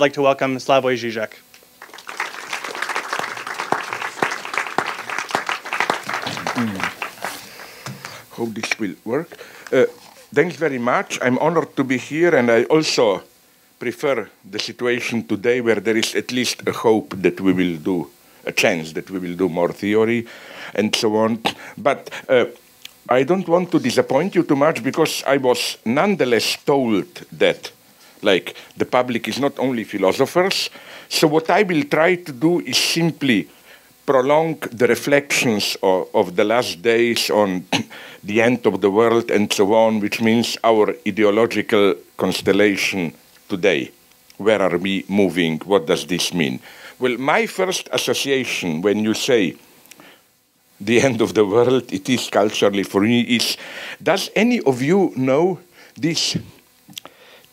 like to welcome Slavoj Žižek. Hope this will work. Thanks very much. I'm honored to be here, and I also prefer the situation today where there is at least a hope that we will do, a chance that we will do more theory and so on. But I don't want to disappoint you too much, because I was nonetheless told that, like, the public is not only philosophers. So what I will try to do is simply prolong the reflections of the last days on the end of the world and so on, which means our ideological constellation today. Where are we moving? What does this mean? Well, my first association when you say the end of the world, it is culturally for me, is, does any of you know this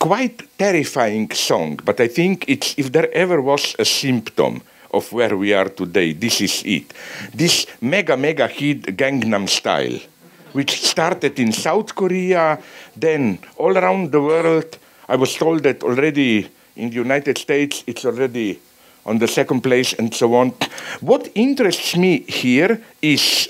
quite terrifying song? But I think it's, if there ever was a symptom of where we are today, this is it. This mega hit Gangnam Style, which started in South Korea, then all around the world. I was told that already in the United States, it's already on the second place and so on. What interests me here is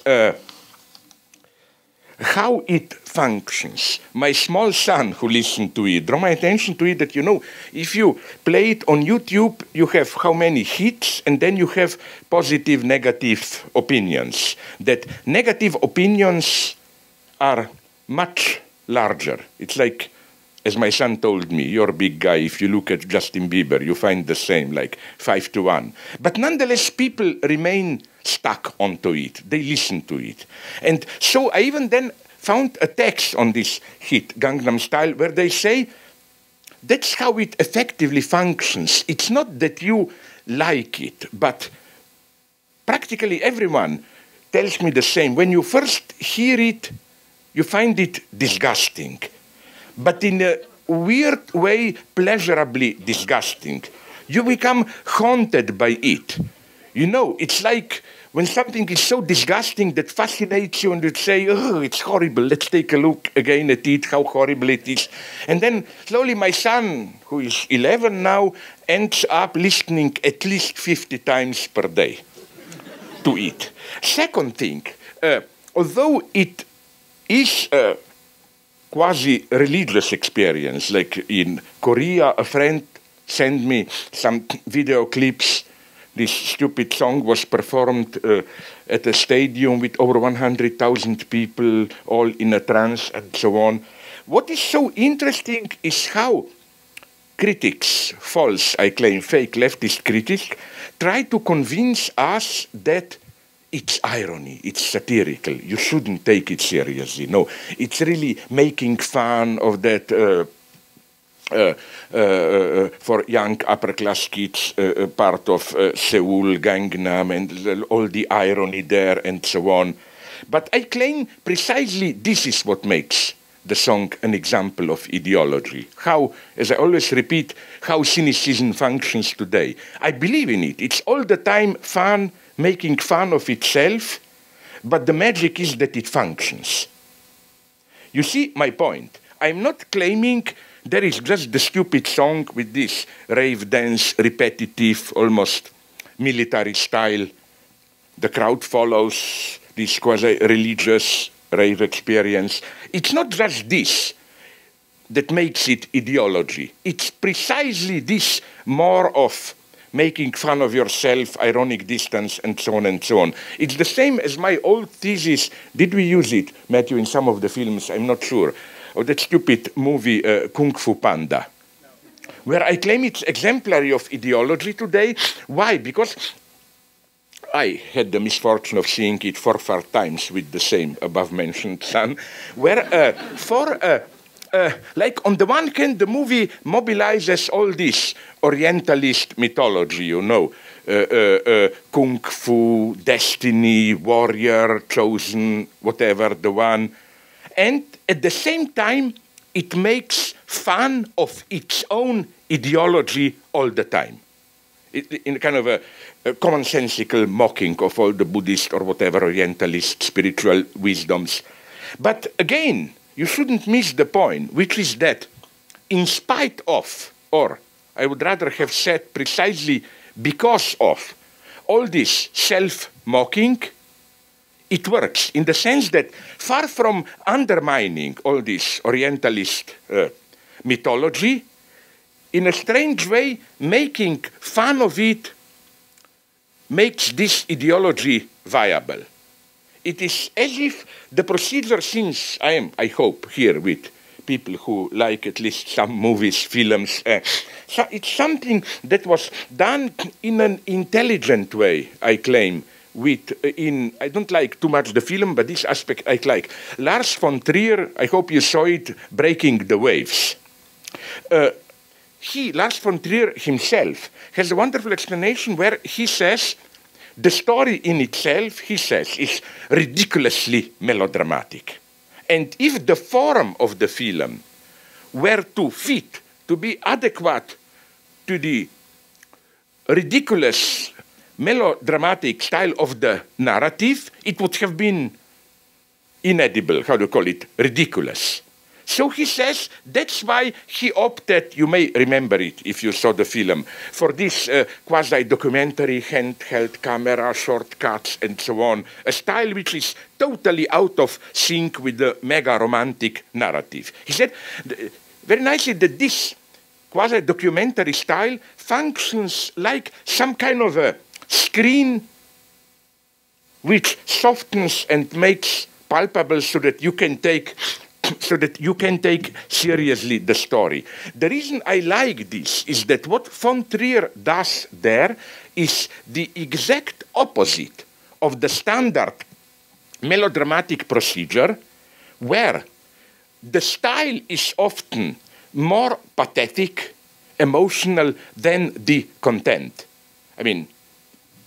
how it functions. My small son who listened to it, draw my attention to it that, you know, if you play it on YouTube, you have how many hits, and then you have positive, negative opinions. That negative opinions are much larger. It's like, as my son told me, you're a big guy, if you look at Justin Bieber, you find the same, like 5-1. But nonetheless, people remain stuck onto it. They listen to it. And so I even then found a text on this hit, Gangnam Style, where they say, that's how it effectively functions. It's not that you like it, but practically everyone tells me the same. When you first hear it, you find it disgusting. But in a weird way, pleasurably disgusting. You become haunted by it. You know, it's like when something is so disgusting that fascinates you and you say, oh, it's horrible, let's take a look again at it, how horrible it is. And then slowly my son, who is 11 now, ends up listening at least 50 times per day to it. Second thing, although it is a quasi-religious experience, like in Korea, a friend sent me some video clips. This stupid song was performed at a stadium with over 100,000 people, all in a trance and so on. What is so interesting is how critics, false, I claim, fake leftist critics, try to convince us that it's irony, it's satirical, you shouldn't take it seriously. No, it's really making fun of that for young upper-class kids, part of Seoul, Gangnam, and all the irony there and so on. But I claim precisely this is what makes the song an example of ideology. How, as I always repeat, how cynicism functions today. I believe in it. It's all the time fun, making fun of itself, but the magic is that it functions. You see my point. I'm not claiming there is just the stupid song with this rave dance, repetitive, almost military style. The crowd follows this quasi-religious rave experience. It's not just this that makes it ideology. It's precisely this more of making fun of yourself, ironic distance, and so on and so on. It's the same as my old thesis. Did we use it, Matthew, in some of the films? I'm not sure. Or that stupid movie, Kung Fu Panda, where I claim it's exemplary of ideology today. Why? Because I had the misfortune of seeing it 4 or 5 times with the same above-mentioned son, where like on the one hand, the movie mobilizes all this Orientalist mythology, you know, Kung Fu, destiny, warrior, chosen, whatever, the one. And at the same time, it makes fun of its own ideology all the time. In kind of a commonsensical mocking of all the Buddhist or whatever Orientalist spiritual wisdoms. But again, you shouldn't miss the point, which is that in spite of, or I would rather have said precisely because of all this self-mocking, it works in the sense that far from undermining all this Orientalist mythology, in a strange way, making fun of it makes this ideology viable. It is as if the procedure, since I am, I hope, here with people who like at least some movies, films, so it's something that was done in an intelligent way, I claim, I don't like too much the film, but this aspect I like. Lars von Trier, I hope you saw it, Breaking the Waves. Lars von Trier himself has a wonderful explanation where he says the story in itself, he says, is ridiculously melodramatic. And if the form of the film were to fit, to be adequate to the ridiculous melodramatic style of the narrative, it would have been inedible, how do you call it, ridiculous. So he says that's why he opted, you may remember it if you saw the film, for this quasi-documentary handheld camera, shortcuts, and so on, a style which is totally out of sync with the mega-romantic narrative. He said very nicely that this quasi-documentary style functions like some kind of a screen which softens and makes palpable so that you can take seriously the story. The reason I like this is that what von Trier does there is the exact opposite of the standard melodramatic procedure, where the style is often more pathetic, emotional than the content. I mean,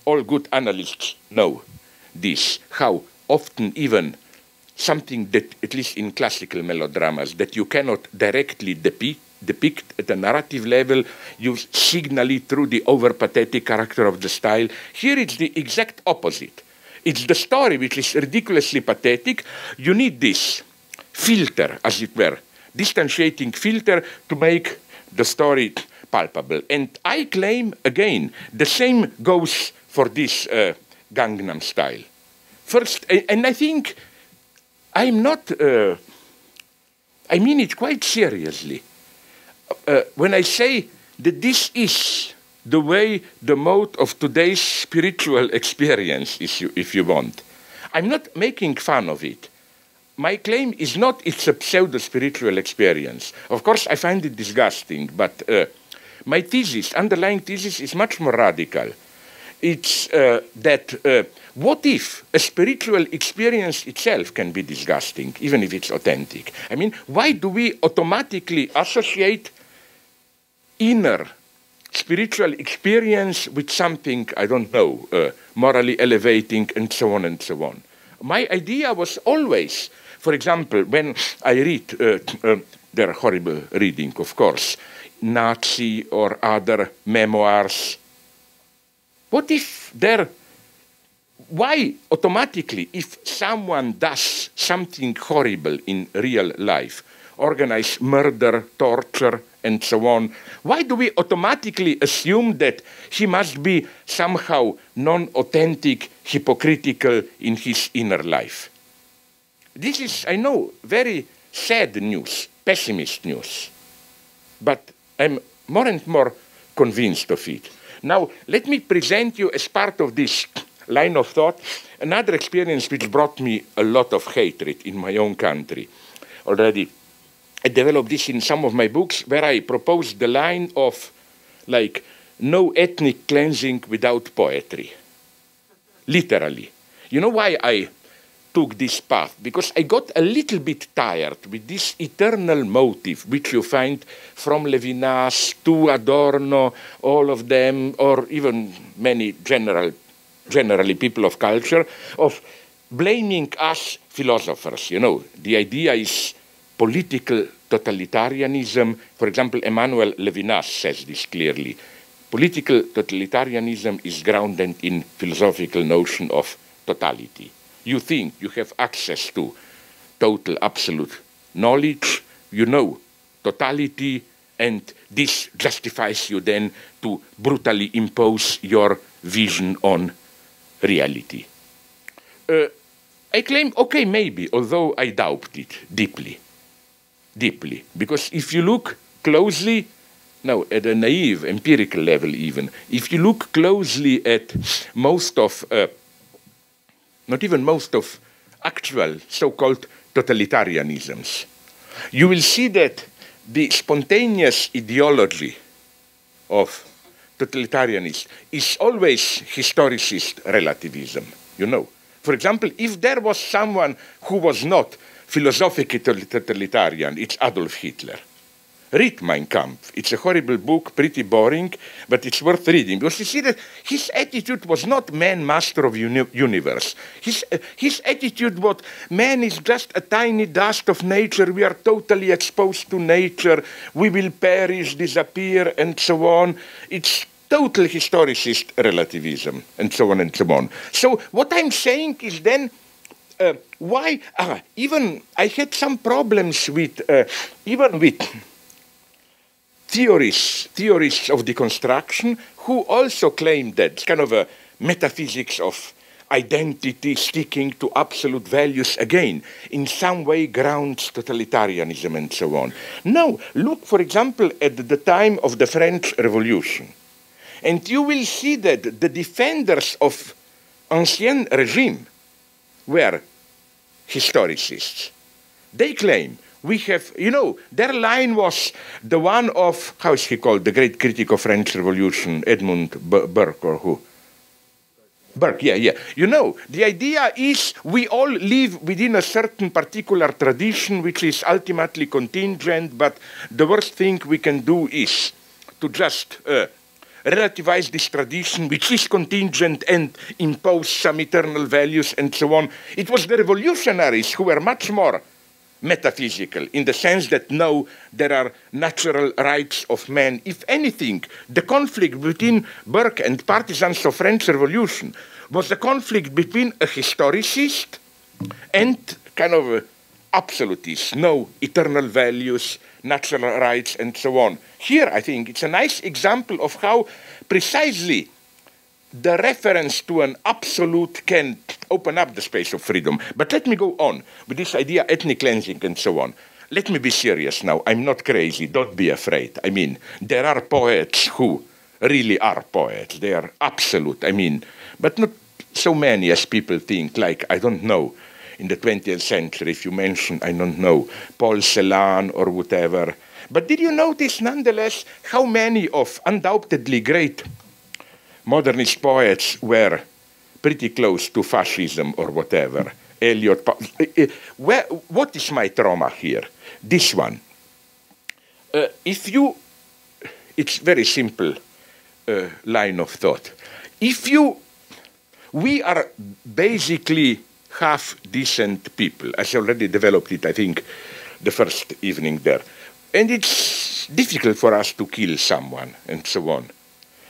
all good analysts know this, how often even something that, at least in classical melodramas, that you cannot directly depict at a narrative level, you signal it through the over-pathetic character of the style. Here it's the exact opposite. It's the story which is ridiculously pathetic. You need this filter, as it were, distantiating filter to make the story palpable. And I claim, again, the same goes for this Gangnam Style. First, and I think I'm not, I mean it quite seriously. When I say that this is the way, the mode of today's spiritual experience, if you want, I'm not making fun of it. My claim is not it's a pseudo-spiritual experience. Of course, I find it disgusting, but my thesis, underlying thesis, is much more radical. It's that what if a spiritual experience itself can be disgusting, even if it's authentic? I mean, why do we automatically associate inner spiritual experience with something, I don't know, morally elevating, and so on and so on? My idea was always, for example, when I read, they're horrible reading, of course, Nazi or other memoirs. What if why automatically, if someone does something horrible in real life, organized murder, torture, and so on, why do we automatically assume that he must be somehow non-authentic, hypocritical in his inner life? This is, I know, very sad news, pessimist news, but I'm more and more convinced of it. Now, let me present you, as part of this line of thought, another experience which brought me a lot of hatred in my own country. Already, I developed this in some of my books, where I proposed the line of, like, no ethnic cleansing without poetry. Literally. You know why I took this path? Because I got a little bit tired with this eternal motive, which you find from Levinas to Adorno, all of them, or even many generally people of culture, of blaming us philosophers. You know, the idea is political totalitarianism. For example, Emmanuel Levinas says this clearly. Political totalitarianism is grounded in philosophical notion of totality. You think you have access to total, absolute knowledge, you know totality, and this justifies you then to brutally impose your vision on reality. I claim, okay, maybe, although I doubt it deeply, deeply. Because if you look closely, now at a naive, empirical level even, if you look closely at most of, not even most of actual so-called totalitarianisms, you will see that the spontaneous ideology of totalitarianism is always historicist relativism, you know. For example, if there was someone who was not philosophically totalitarian, it's Adolf Hitler. Read Mein Kampf. It's a horrible book, pretty boring, but it's worth reading. Because you see that his attitude was not man master of universe. His attitude was man is just a tiny dust of nature. We are totally exposed to nature. We will perish, disappear, and so on. It's total historicist relativism, and so on and so on. So what I'm saying is then, why, even I had some problems with, even with theorists of deconstruction who also claim that kind of a metaphysics of identity sticking to absolute values, again, in some way grounds totalitarianism and so on. No, look, for example, at the time of the French Revolution. And you will see that the defenders of ancien regime were historicists. They claim we have, you know, their line was the one of, how is he called, the great critic of French Revolution, Edmund Burke or who? Burke, yeah. You know, the idea is we all live within a certain particular tradition which is ultimately contingent, but the worst thing we can do is to just relativize this tradition which is contingent and impose some eternal values and so on. It was the revolutionaries who were much more metaphysical in the sense that no, there are natural rights of man. If anything, the conflict between Burke and partisans of French Revolution was a conflict between a historicist and kind of a absolutist, no eternal values, natural rights, and so on. Here, I think, it's a nice example of how precisely the reference to an absolute can open up the space of freedom. But let me go on with this idea, ethnic cleansing and so on. Let me be serious now. I'm not crazy. Don't be afraid. I mean, there are poets who really are poets. They are absolute. I mean, but not so many as people think. Like, I don't know, in the 20th century, if you mention, I don't know, Paul Celan or whatever. But did you notice, nonetheless, how many of undoubtedly great modernist poets were pretty close to fascism or whatever? Eliot, what is my trauma here? This one. It's very simple line of thought. We are basically half decent people, as I already developed it, I think, the first evening there. And it's difficult for us to kill someone and so on.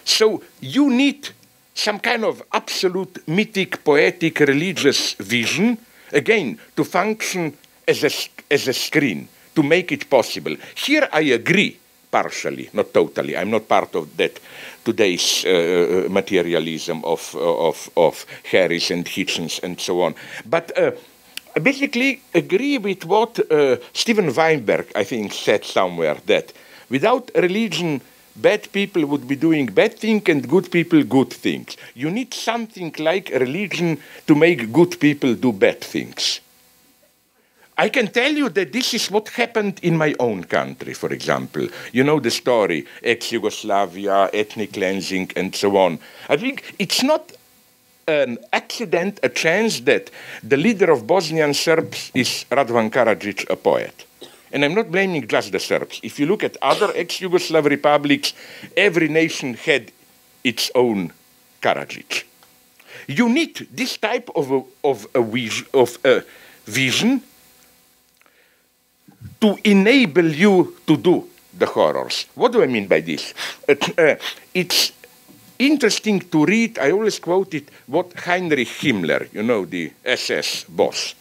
So you need some kind of absolute mythic, poetic, religious vision, again, to function as a screen, to make it possible. Here I agree, partially, not totally. I'm not part of that today's materialism of Harris and Hitchens and so on. But I basically agree with what Steven Weinberg, I think, said somewhere, that without religion, bad people would be doing bad things and good people good things. You need something like religion to make good people do bad things. I can tell you that this is what happened in my own country, for example. You know the story, ex-Yugoslavia, ethnic cleansing, and so on. I think it's not an accident, a chance that the leader of Bosnian Serbs is Radovan Karadzic, a poet. And I'm not blaming just the Serbs. If you look at other ex-Yugoslav republics, every nation had its own Karadzic. You need this type of a vision to enable you to do the horrors. What do I mean by this? It's interesting to read, I always quote it, what Heinrich Himmler, you know, the SS boss,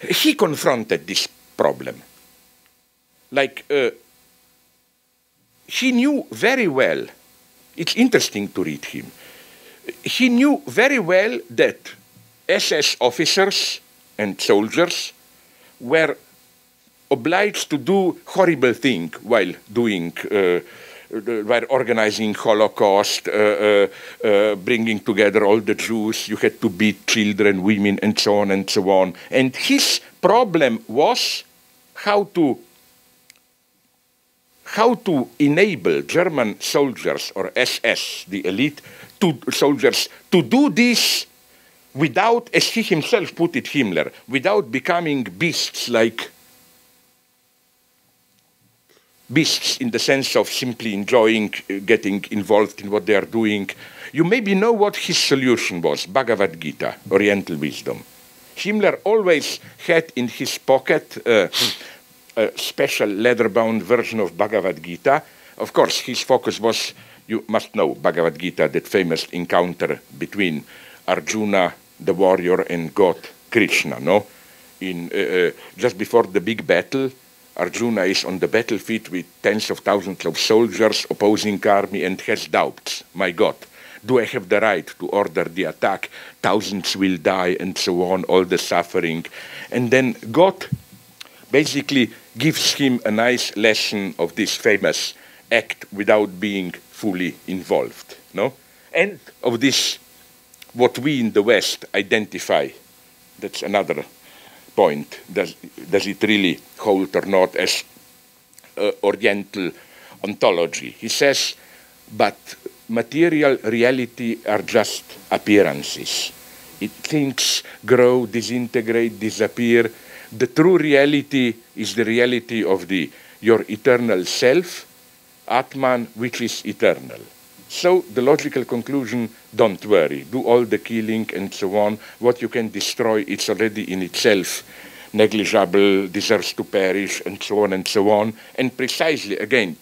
he confronted this problem. Like, he knew very well, it's interesting to read him, he knew very well that SS officers and soldiers were obliged to do horrible things while doing, while organizing Holocaust, bringing together all the Jews. You had to beat children, women, and so on and so on. And his problem was how to enable German soldiers or SS, the elite soldiers, to do this without, as he himself put it, Himmler, without becoming beasts in the sense of simply enjoying, getting involved in what they are doing. You maybe know what his solution was, Bhagavad Gita, Oriental wisdom. Himmler always had in his pocket a special leather-bound version of Bhagavad Gita. Of course, his focus was, you must know, Bhagavad Gita, that famous encounter between Arjuna, the warrior, and God Krishna, no? Just before the big battle, Arjuna is on the battlefield with tens of thousands of soldiers, opposing army, and has doubts. My God, do I have the right to order the attack? Thousands will die, and so on, all the suffering. And then God basically gives him a nice lesson of this famous act without being fully involved, no? And of this, what we in the West identify, that's another point. Does it really hold or not as Oriental ontology? He says, but material reality are just appearances. Things grow, disintegrate, disappear. The true reality is the reality of your eternal self, Atman, which is eternal. So the logical conclusion, don't worry, do all the killing and so on. What you can destroy, it's already in itself negligible, deserves to perish, and so on and so on. And precisely, again,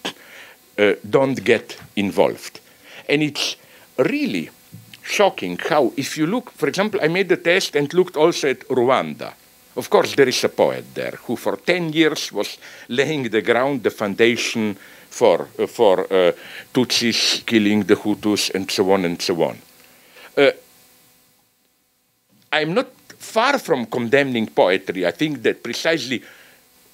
don't get involved. And it's really shocking how, if you look, for example, I made the test and looked also at Rwanda. Of course, there is a poet there who for 10 years was laying the ground, the foundation for Tutsis killing the Hutus and so on and so on. I'm not far from condemning poetry. I think that precisely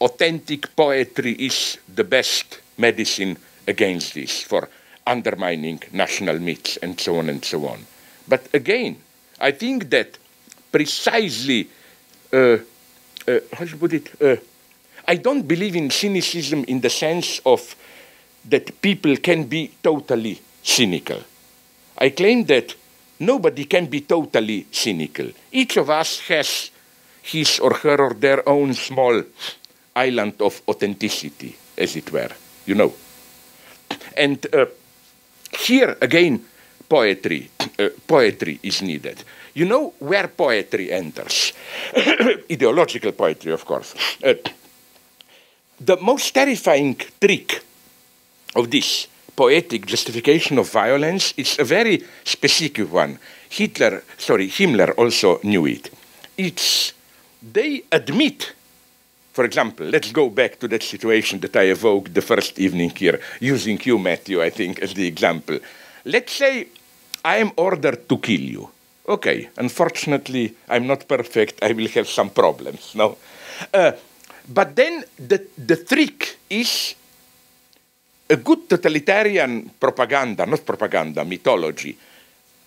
authentic poetry is the best medicine against this, for undermining national myths and so on and so on. But again, I think that precisely, how should I put it? I don't believe in cynicism in the sense of that people can be totally cynical. I claim that nobody can be totally cynical. Each of us has his or her or their own small island of authenticity, as it were, you know. And here, again, poetry is needed. You know where poetry enters? Ideological poetry, of course. The most terrifying trick of this poetic justification of violence is a very specific one. Himmler also knew it. They admit, for example, let's go back to that situation that I evoked the first evening here, using you, Matthew, I think, as the example. Let's say I am ordered to kill you. Okay, unfortunately, I'm not perfect. I will have some problems, no? But then the trick is a good totalitarian propaganda, not propaganda, mythology,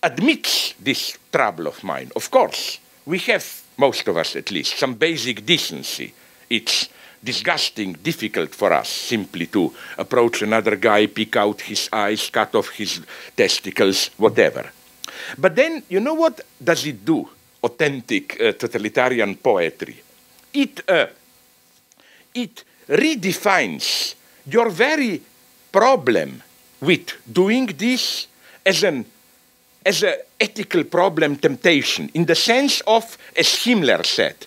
admits this trouble of mine. Of course, we have, most of us at least, some basic decency. It's disgusting, difficult for us simply to approach another guy, pick out his eyes, cut off his testicles, whatever. But then, you know what does it do, authentic totalitarian poetry? It redefines your very problem with doing this as an ethical problem, temptation, in the sense of, as Himmler said,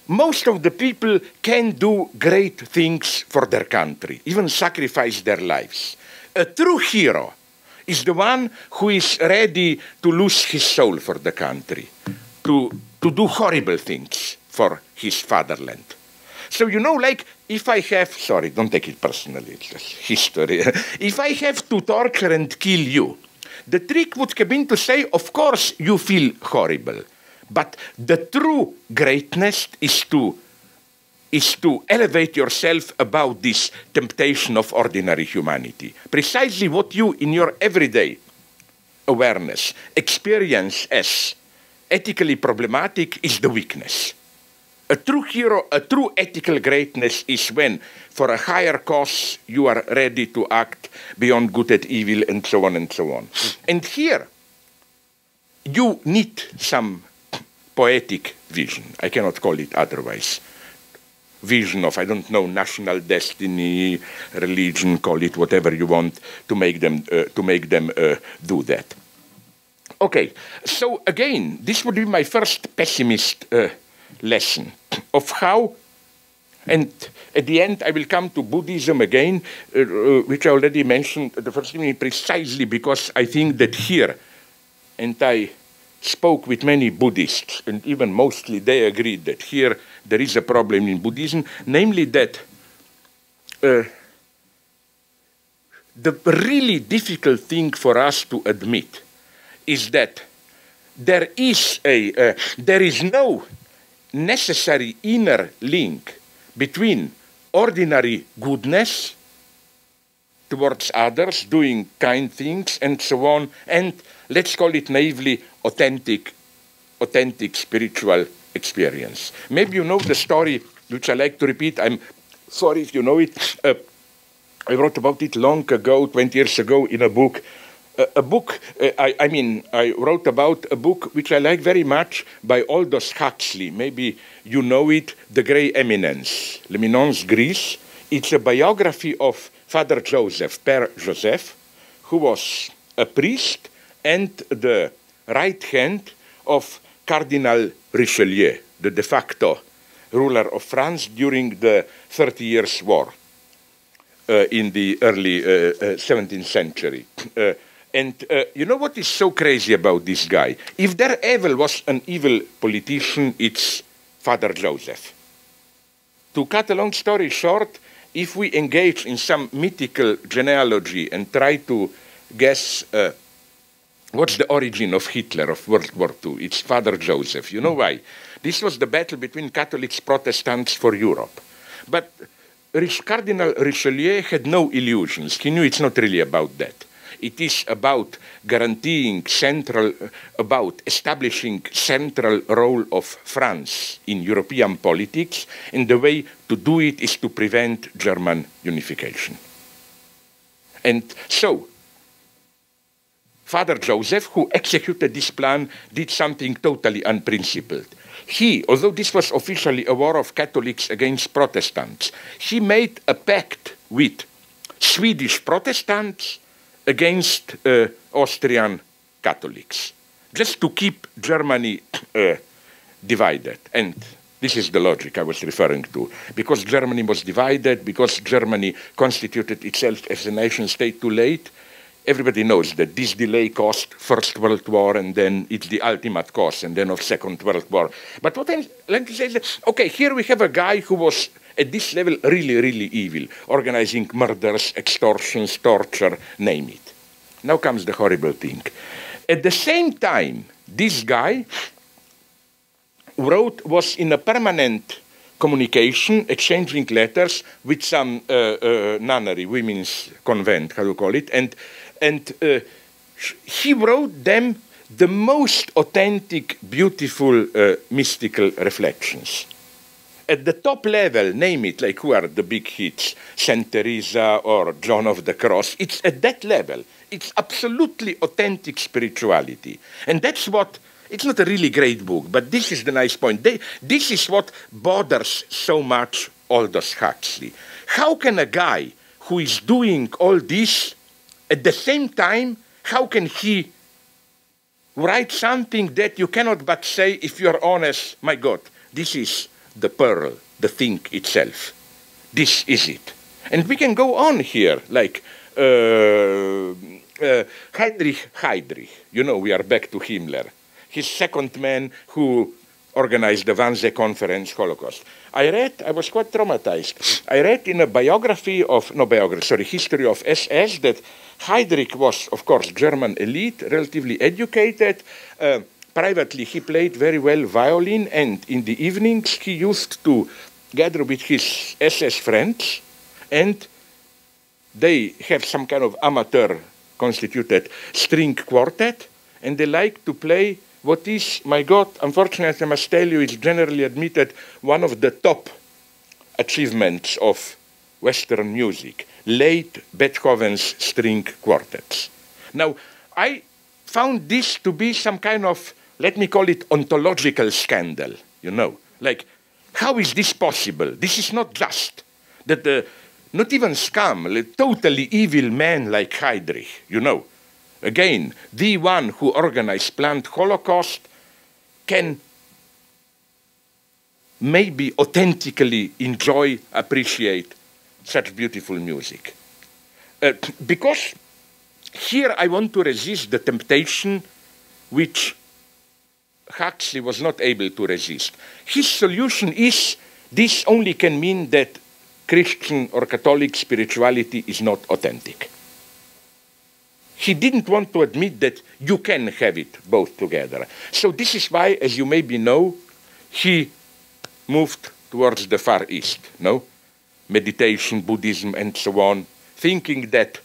most of the people can do great things for their country, even sacrifice their lives. A true hero is the one who is ready to lose his soul for the country, to do horrible things for his fatherland. So, you know, like, if I have, sorry, don't take it personally, it's just history. If I have to torture and kill you, the trick would have been to say, of course, you feel horrible. But the true greatness is to elevate yourself above this temptation of ordinary humanity. Precisely what you, in your everyday awareness, experience as ethically problematic is the weakness. A true hero, a true ethical greatness is when, for a higher cause, you are ready to act beyond good and evil, and so on and so on. And here, you need some poetic vision. I cannot call it otherwise. Vision of, I don't know, national destiny, religion, call it whatever you want, to make them do that. Okay, so again, this would be my first pessimist lesson of how, and at the end I will come to Buddhism again, which I already mentioned the first thing, precisely because I think that here, and I spoke with many Buddhists, and even mostly they agreed that here there is a problem in Buddhism, namely that the really difficult thing for us to admit is that there is no necessary inner link between ordinary goodness towards others, doing kind things, and so on, and let's call it naively authentic spiritual experience. Maybe you know the story, which I like to repeat. I'm sorry if you know it. I wrote about it long ago, 20 years ago, in a book. I wrote about a book which I like very much by Aldous Huxley. Maybe you know it, The Grey Eminence, L'Eminence Grise. It's a biography of Father Joseph, Père Joseph, who was a priest and the right hand of Cardinal Richelieu, the de facto ruler of France during the 30 Years' War in the early 17th century. You know what is so crazy about this guy? If there ever was an evil politician, it's Father Joseph. To cut a long story short, if we engage in some mythical genealogy and try to guess what's the origin of Hitler, of World War II, it's Father Joseph. You know why? This was the battle between Catholics and Protestants for Europe. But Cardinal Richelieu had no illusions. He knew it's not really about that. It is about guaranteeing about establishing central role of France in European politics, and the way to do it is to prevent German unification. And so, Father Joseph, who executed this plan, did something totally unprincipled. He, although this was officially a war of Catholics against Protestants, he made a pact with Swedish Protestants against Austrian Catholics, just to keep Germany divided. And this is the logic I was referring to. Because Germany was divided, because Germany constituted itself as a nation state too late, everybody knows that this delay caused First World War, and then it's the ultimate cause, and then of Second World War. But what I'm going to say is that, okay, here we have a guy who was at this level really, really evil, organizing murders, extortions, torture, name it. Now comes the horrible thing. At the same time, this guy was in a permanent communication, exchanging letters with some nunnery, women's convent, how do you call it, and he wrote them the most authentic, beautiful, mystical reflections. At the top level, name it, like who are the big hits, Saint Teresa or John of the Cross, it's at that level. It's absolutely authentic spirituality. And that's what, it's not a really great book, but this is the nice point. This is what bothers so much Aldous Huxley. How can a guy who is doing all this, at the same time, how can he write something that you cannot but say, if you're honest, my God, this is the pearl, the thing itself. This is it. And we can go on here, like Heinrich Heydrich. You know, we are back to Himmler. His second man who organized the Wannsee Conference Holocaust. I was quite traumatized. I read in a history of SS that Heydrich was, of course, German elite, relatively educated. Privately, he played very well violin, and in the evenings, he used to gather with his SS friends, and they have some kind of amateur constituted string quartet, and they like to play what is, my God, unfortunately I must tell you, is generally admitted one of the top achievements of Western music, late Beethoven's string quartets. Now, I found this to be some kind of, let me call it, ontological scandal, you know. Like, how is this possible? This is not just that not even scum, a totally evil man like Heydrich, you know. Again, the one who organized planned Holocaust can maybe authentically enjoy, appreciate such beautiful music. Because here I want to resist the temptation which Huxley was not able to resist. His solution is this only can mean that Christian or Catholic spirituality is not authentic. He didn't want to admit that you can have it both together. So this is why, as you maybe know, he moved towards the Far East, no? Meditation, Buddhism, and so on, thinking that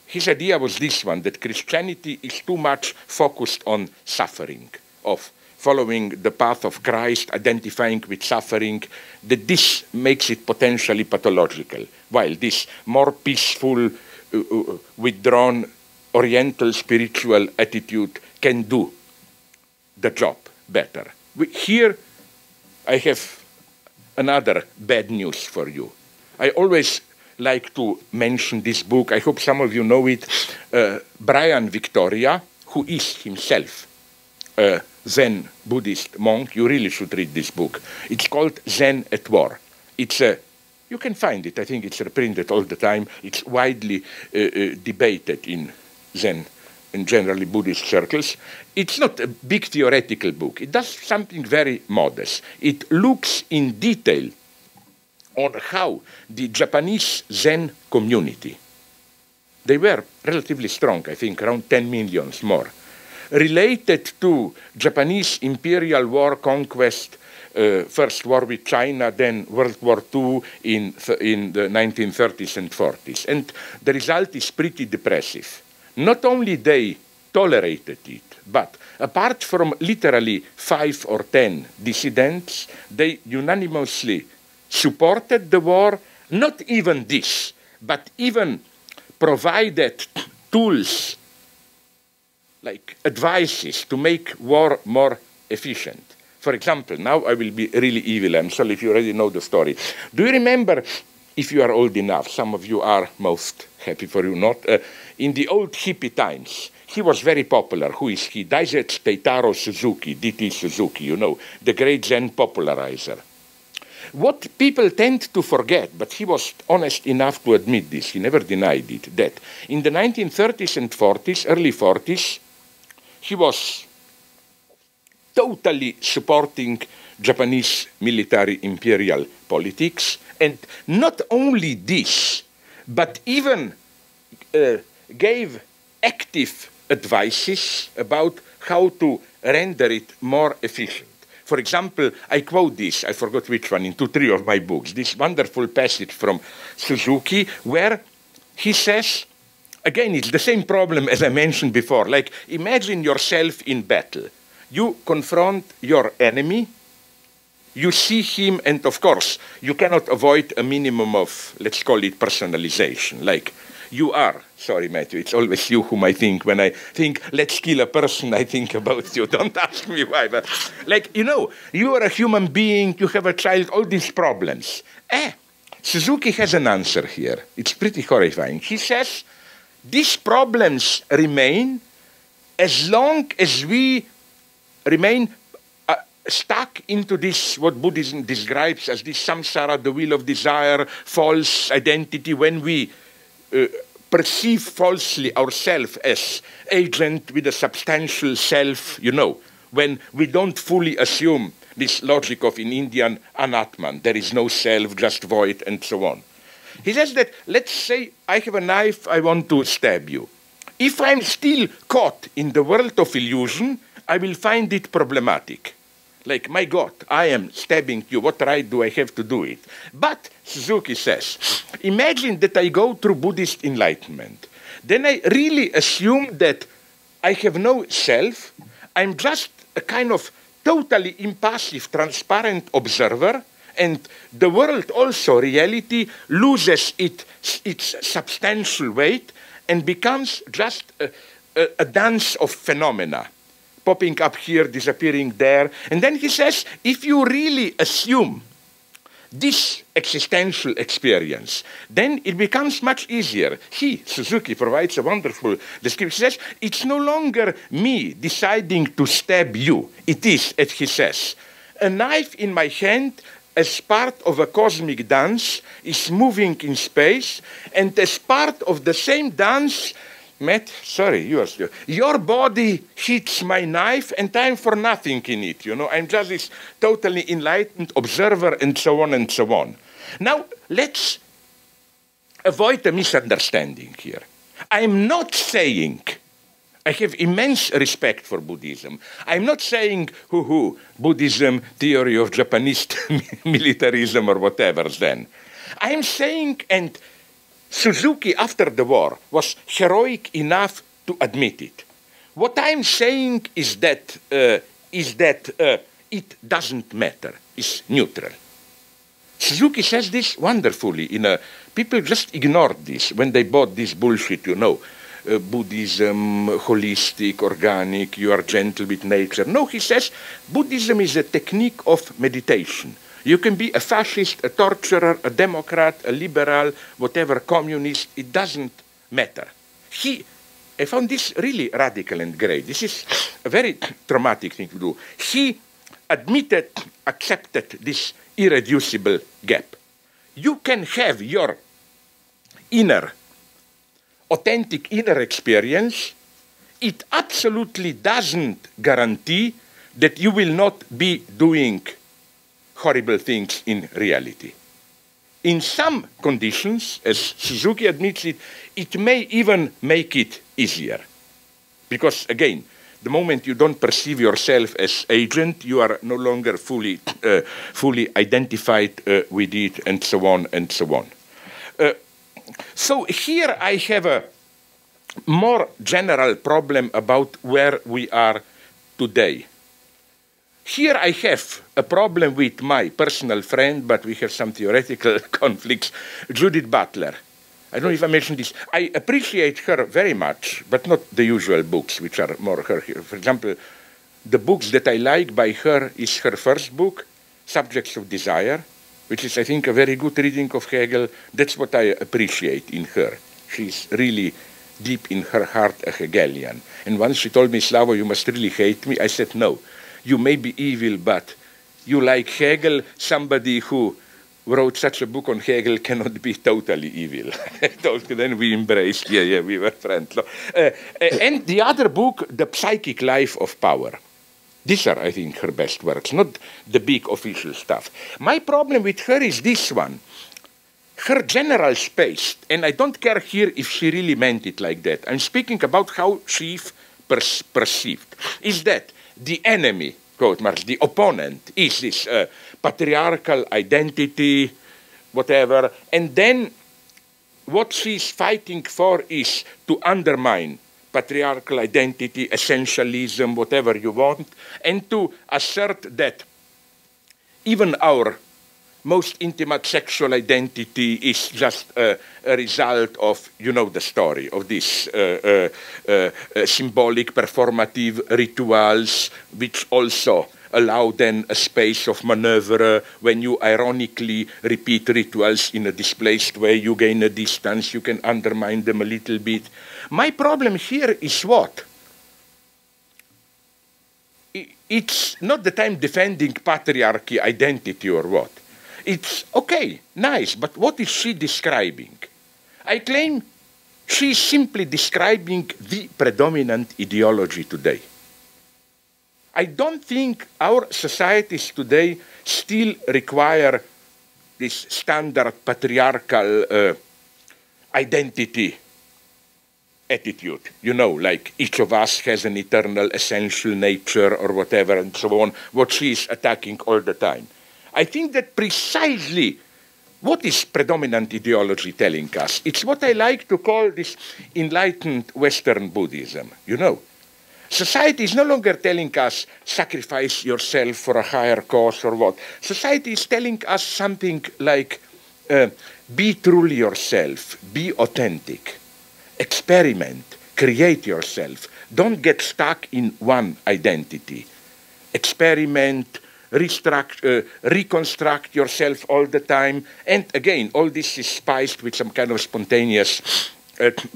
his idea was this one, that Christianity is too much focused on suffering, of following the path of Christ, identifying with suffering, that this makes it potentially pathological, while this more peaceful, withdrawn, Oriental spiritual attitude can do the job better. Here I have another bad news for you. I always like to mention this book. I hope some of you know it. Brian Victoria, who is himself a Zen Buddhist monk. You really should read this book. It's called Zen at War. It's a you can find it. I think it's reprinted all the time. It's widely debated in Zen and generally Buddhist circles. It's not a big theoretical book. It does something very modest. It looks in detail on how the Japanese Zen community, they were relatively strong, I think around 10 million more, related to Japanese imperial war conquest, first war with China, then World War II in the 1930s and 40s. And the result is pretty depressive. Not only they tolerated it, but apart from literally 5 or 10 dissidents, they unanimously supported the war. Not even this, but even provided tools like advices to make war more efficient. For example, now I will be really evil. I'm sorry if you already know the story. Do you remember, if you are old enough, some of you are, most happy for you not, in the old hippie times, he was very popular. Who is he? Daisetsu Teitaro Suzuki, D.T. Suzuki, you know, the great Zen popularizer. What people tend to forget, but he was honest enough to admit this, he never denied it, that in the 1930s and 40s, early 40s, he was totally supporting Japanese military imperial politics, and not only this, but even gave active advices about how to render it more efficient. For example, I quote this, I forgot which one, in 2-3 of my books, this wonderful passage from Suzuki, where he says, again, it's the same problem as I mentioned before, like imagine yourself in battle. You confront your enemy, you see him, and of course, you cannot avoid a minimum of, let's call it personalization, like you are, sorry Matthew, it's always you whom I think, when I think, let's kill a person, I think about you, don't ask me why, but like, you know, you are a human being, you have a child, all these problems. Suzuki has an answer here, it's pretty horrifying. He says, these problems remain as long as we remain stuck into this, what Buddhism describes as this samsara, the wheel of desire, false identity, when we perceive falsely ourselves as agent with a substantial self, you know, when we don't fully assume this logic of, in Indian, anatman, there is no self, just void, and so on. He says that, let's say I have a knife, I want to stab you. If I'm still caught in the world of illusion, I will find it problematic. Like, my God, I am stabbing you, what right do I have to do it? But, Suzuki says, imagine that I go through Buddhist enlightenment. Then I really assume that I have no self, I'm just a kind of totally impassive, transparent observer, and the world also, reality, loses its substantial weight and becomes just a dance of phenomena, popping up here, disappearing there. And then he says, if you really assume this existential experience, then it becomes much easier. Suzuki, provides a wonderful description. He says, it's no longer me deciding to stab you. It is, as he says, a knife in my hand as part of a cosmic dance is moving in space, and as part of the same dance, Matt, sorry, your body hits my knife and I'm for nothing in it, you know. I'm just this totally enlightened observer and so on and so on. Now, let's avoid a misunderstanding here. I'm not saying, I have immense respect for Buddhism. I'm not saying, Buddhism, theory of Japanese militarism or whatever then. I'm saying, and Suzuki, after the war, was heroic enough to admit it. What I'm saying is that it doesn't matter. It's neutral. Suzuki says this wonderfully. People just ignored this when they bought this bullshit, you know. Buddhism, holistic, organic, you are gentle with nature. No, he says Buddhism is a technique of meditation. You can be a fascist, a torturer, a Democrat, a liberal, whatever, communist, it doesn't matter. I found this really radical and great. This is a very traumatic thing to do. He accepted this irreducible gap. You can have your authentic inner experience. It absolutely doesn't guarantee that you will not be doing horrible things in reality. In some conditions, as Suzuki admits it, it may even make it easier. Because again, the moment you don't perceive yourself as agent, you are no longer fully identified with it, and so on and so on. So here I have a more general problem about where we are today. Here I have a problem with my personal friend, but we have some theoretical conflicts, Judith Butler. I don't know if I mentioned this. I appreciate her very much, but not the usual books, which are more her. For example, the books that I like by her is her first book, Subjects of Desire, which is, I think, a very good reading of Hegel. That's what I appreciate in her. She's really deep in her heart a Hegelian. And once she told me, Slavoj, you must really hate me. I said, no. You may be evil, but you like Hegel. Somebody who wrote such a book on Hegel cannot be totally evil. Then we embraced, we were friends. And the other book, The Psychic Life of Power. These are, I think, her best works, not the big official stuff. My problem with her is this one. Her general space, and I don't care here if she really meant it like that. I'm speaking about how she's perceived. Is that the enemy, quote marks, the opponent, is this patriarchal identity, whatever, and then what she's fighting for is to undermine patriarchal identity, essentialism, whatever you want, and to assert that even our most intimate sexual identity is just a result of, you know, the story of these symbolic performative rituals, which also allow then a space of maneuver. When you ironically repeat rituals in a displaced way, you gain a distance, you can undermine them a little bit. My problem here is what? It's not that I'm defending patriarchy identity or what. It's okay, nice, but what is she describing? I claim she's simply describing the predominant ideology today. I don't think our societies today still require this standard patriarchal identity attitude. You know, like each of us has an eternal essential nature or whatever and so on, what she is attacking all the time. I think that precisely what is predominant ideology telling us? It's what I like to call this enlightened Western Buddhism, you know. Society is no longer telling us, sacrifice yourself for a higher cause or what. Society is telling us something like, be truly yourself, be authentic, experiment, create yourself. Don't get stuck in one identity. Experiment, reconstruct yourself all the time. And again, all this is spiced with some kind of spontaneous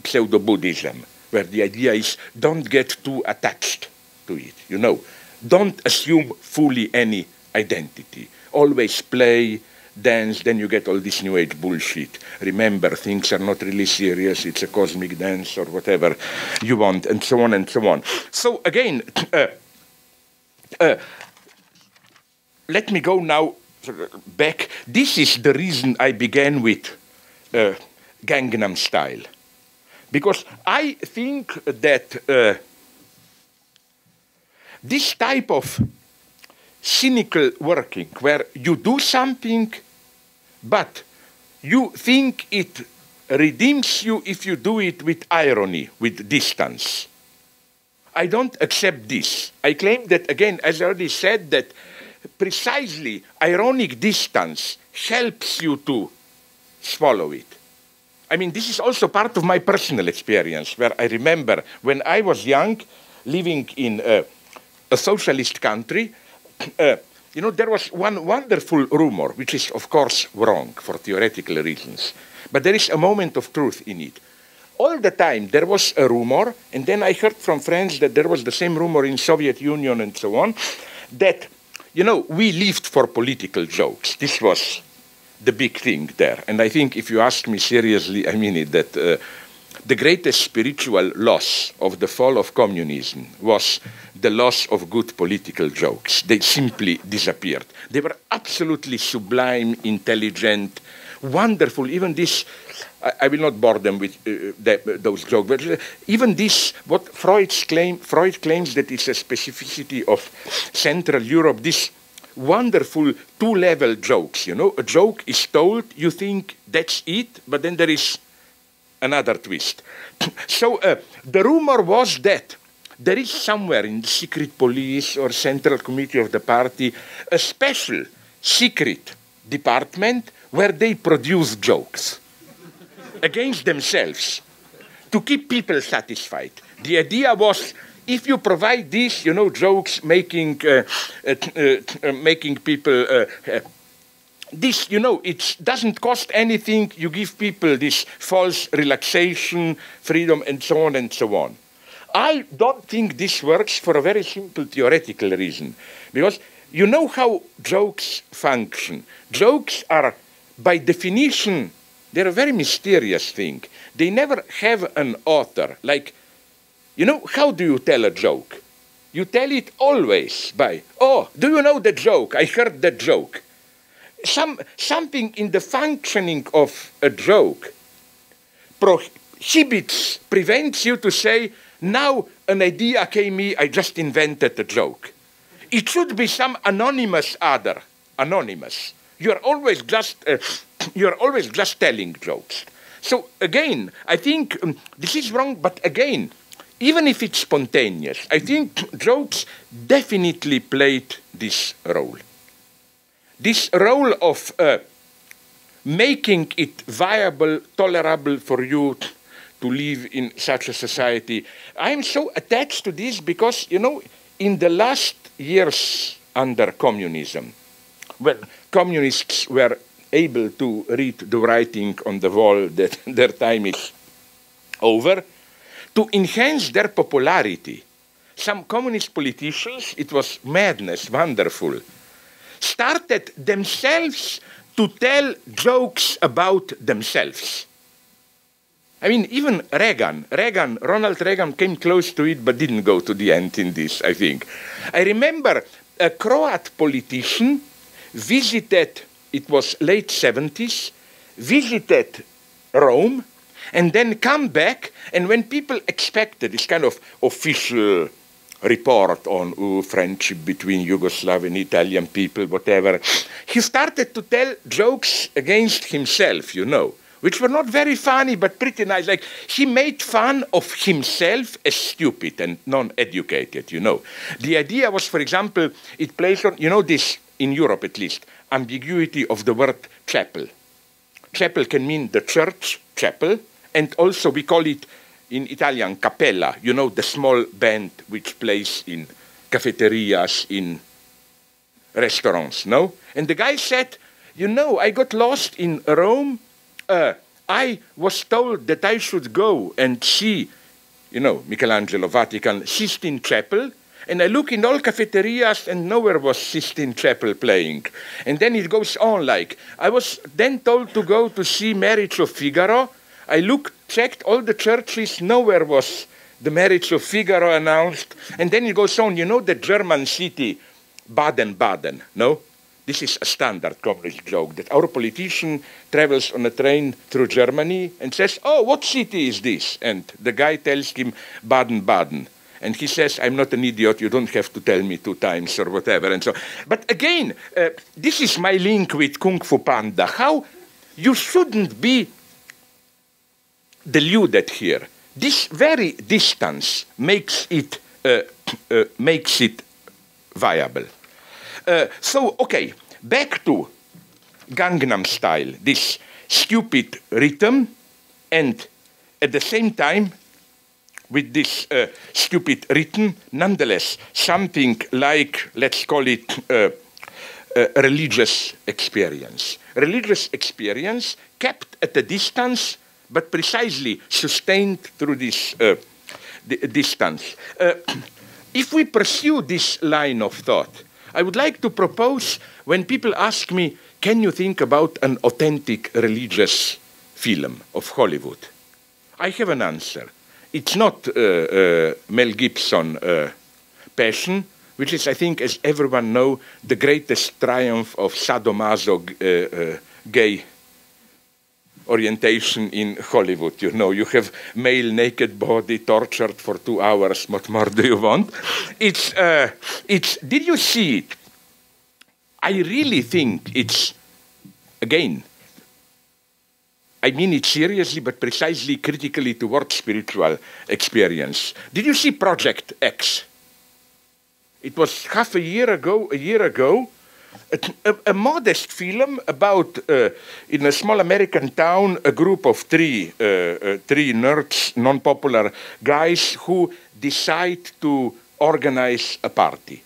pseudo-Buddhism, where the idea is don't get too attached to it, you know. Don't assume fully any identity. Always play, dance, then you get all this New Age bullshit. Remember, things are not really serious, it's a cosmic dance or whatever you want, and so on and so on. So again, let me go now back. This is the reason I began with Gangnam Style. Because I think that this type of cynical working, where you do something, but you think it redeems you if you do it with irony, with distance. I don't accept this. I claim that, again, as I already said, that precisely ironic distance helps you to swallow it. I mean, this is also part of my personal experience, where I remember when I was young, living in a socialist country, you know, there was one wonderful rumor, which is, of course, wrong for theoretical reasons, but there is a moment of truth in it. All the time there was a rumor, and then I heard from friends that there was the same rumor in Soviet Union and so on, that, you know, we lived for political jokes. This was the big thing there. And I think if you ask me seriously, I mean it, that the greatest spiritual loss of the fall of communism was the loss of good political jokes. They simply disappeared. They were absolutely sublime, intelligent, wonderful. Even this, I will not bore them with those jokes, but even this, what Freud claims that it's a specificity of Central Europe, this wonderful two-level jokes, you know. A joke is told, you think that's it, but then there is another twist. So the rumor was that there is somewhere in the secret police or central committee of the party a special secret department where they produce jokes against themselves to keep people satisfied. The idea was, if you provide these, you know, jokes making people this, you know, it doesn't cost anything. You give people this false relaxation, freedom, and so on and so on. I don't think this works for a very simple theoretical reason, because you know how jokes function. Jokes are, by definition, they're a very mysterious thing. They never have an author. Like, you know, how do you tell a joke? You tell it always by, oh, do you know the joke? I heard that joke. Something in the functioning of a joke prevents you to say, now an idea came me, I just invented a joke. It should be some anonymous other, anonymous. You're always just telling jokes. So again, I think this is wrong, but again, even if it's spontaneous, I think jokes definitely played this role. This role of making it viable, tolerable for you to live in such a society. I'm so attached to this because, you know, in the last years under communism, when communists were able to read the writing on the wall that their time is over, to enhance their popularity, some communist politicians, it was madness, wonderful, started themselves to tell jokes about themselves. I mean, even Ronald Reagan came close to it, but didn't go to the end in this, I think. I remember a Croat politician visited, it was late 70s, visited Rome, and then come back, and when people expected this kind of official report on friendship between Yugoslav and Italian people, whatever, he started to tell jokes against himself, you know, which were not very funny, but pretty nice. Like, he made fun of himself as stupid and non-educated, you know. The idea was, for example, it plays on, you know, this, in Europe at least, ambiguity of the word chapel. Chapel can mean the church, chapel, and also we call it in Italian cappella, you know, the small band which plays in cafeterias, in restaurants, no? And the guy said, you know, I got lost in Rome. I was told that I should go and see, you know, Michelangelo, Vatican, Sistine Chapel, and I look in all cafeterias and nowhere was Sistine Chapel playing. And then it goes on like, I was then told to go to see Marriage of Figaro. I checked all the churches, nowhere was the Marriage of Figaro announced. And then it goes on, you know, the German city, Baden-Baden, no? This is a standard communist joke, that our politician travels on a train through Germany and says, oh, what city is this? And the guy tells him, Baden-Baden. And he says, I'm not an idiot, you don't have to tell me 2 times or whatever. And so, but again, this is my link with Kung Fu Panda. How you shouldn't be deluded here. This very distance makes it viable. So, okay, back to Gangnam Style, this stupid rhythm, and at the same time, with this stupid rhythm, nonetheless, something like, let's call it, religious experience. Religious experience kept at a distance, but precisely sustained through this distance. If we pursue this line of thought, I would like to propose, when people ask me, can you think about an authentic religious film of Hollywood? I have an answer. It's not Mel Gibson Passion, which is, I think, as everyone knows, the greatest triumph of sadomaso gay orientation in Hollywood. You know, you have male naked body tortured for 2 hours. What more do you want? Did you see it? I really think it's, again, I mean it seriously, but precisely critically towards spiritual experience. Did you see Project X? It was half a year ago, a modest film about, in a small American town, a group of three nerds, non-popular guys who decide to organize a party.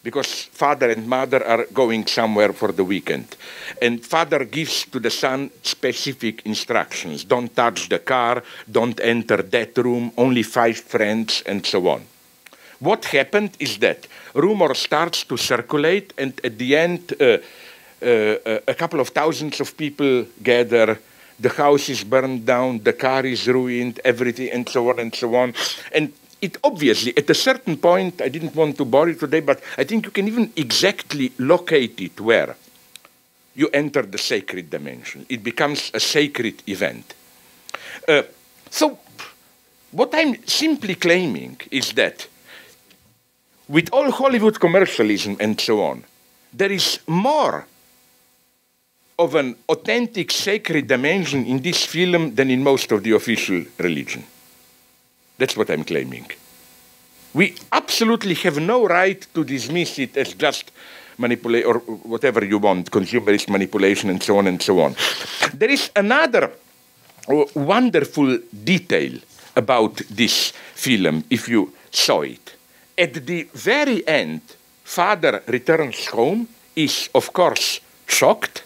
Because father and mother are going somewhere for the weekend. And father gives to the son specific instructions. Don't touch the car, don't enter that room, only 5 friends, and so on. What happened is that rumor starts to circulate, and at the end, a couple of thousands of people gather, the house is burned down, the car is ruined, everything, and so on and so on. And it obviously, at a certain point, I didn't want to bore you today, but I think you can even exactly locate it where you enter the sacred dimension. It becomes a sacred event. So what I'm simply claiming is that with all Hollywood commercialism and so on, there is more of an authentic sacred dimension in this film than in most of the official religion. That's what I'm claiming. We absolutely have no right to dismiss it as just manipulation or whatever you want, consumerist manipulation and so on and so on. There is another wonderful detail about this film, if you saw it. At the very end, father returns home, is of course shocked,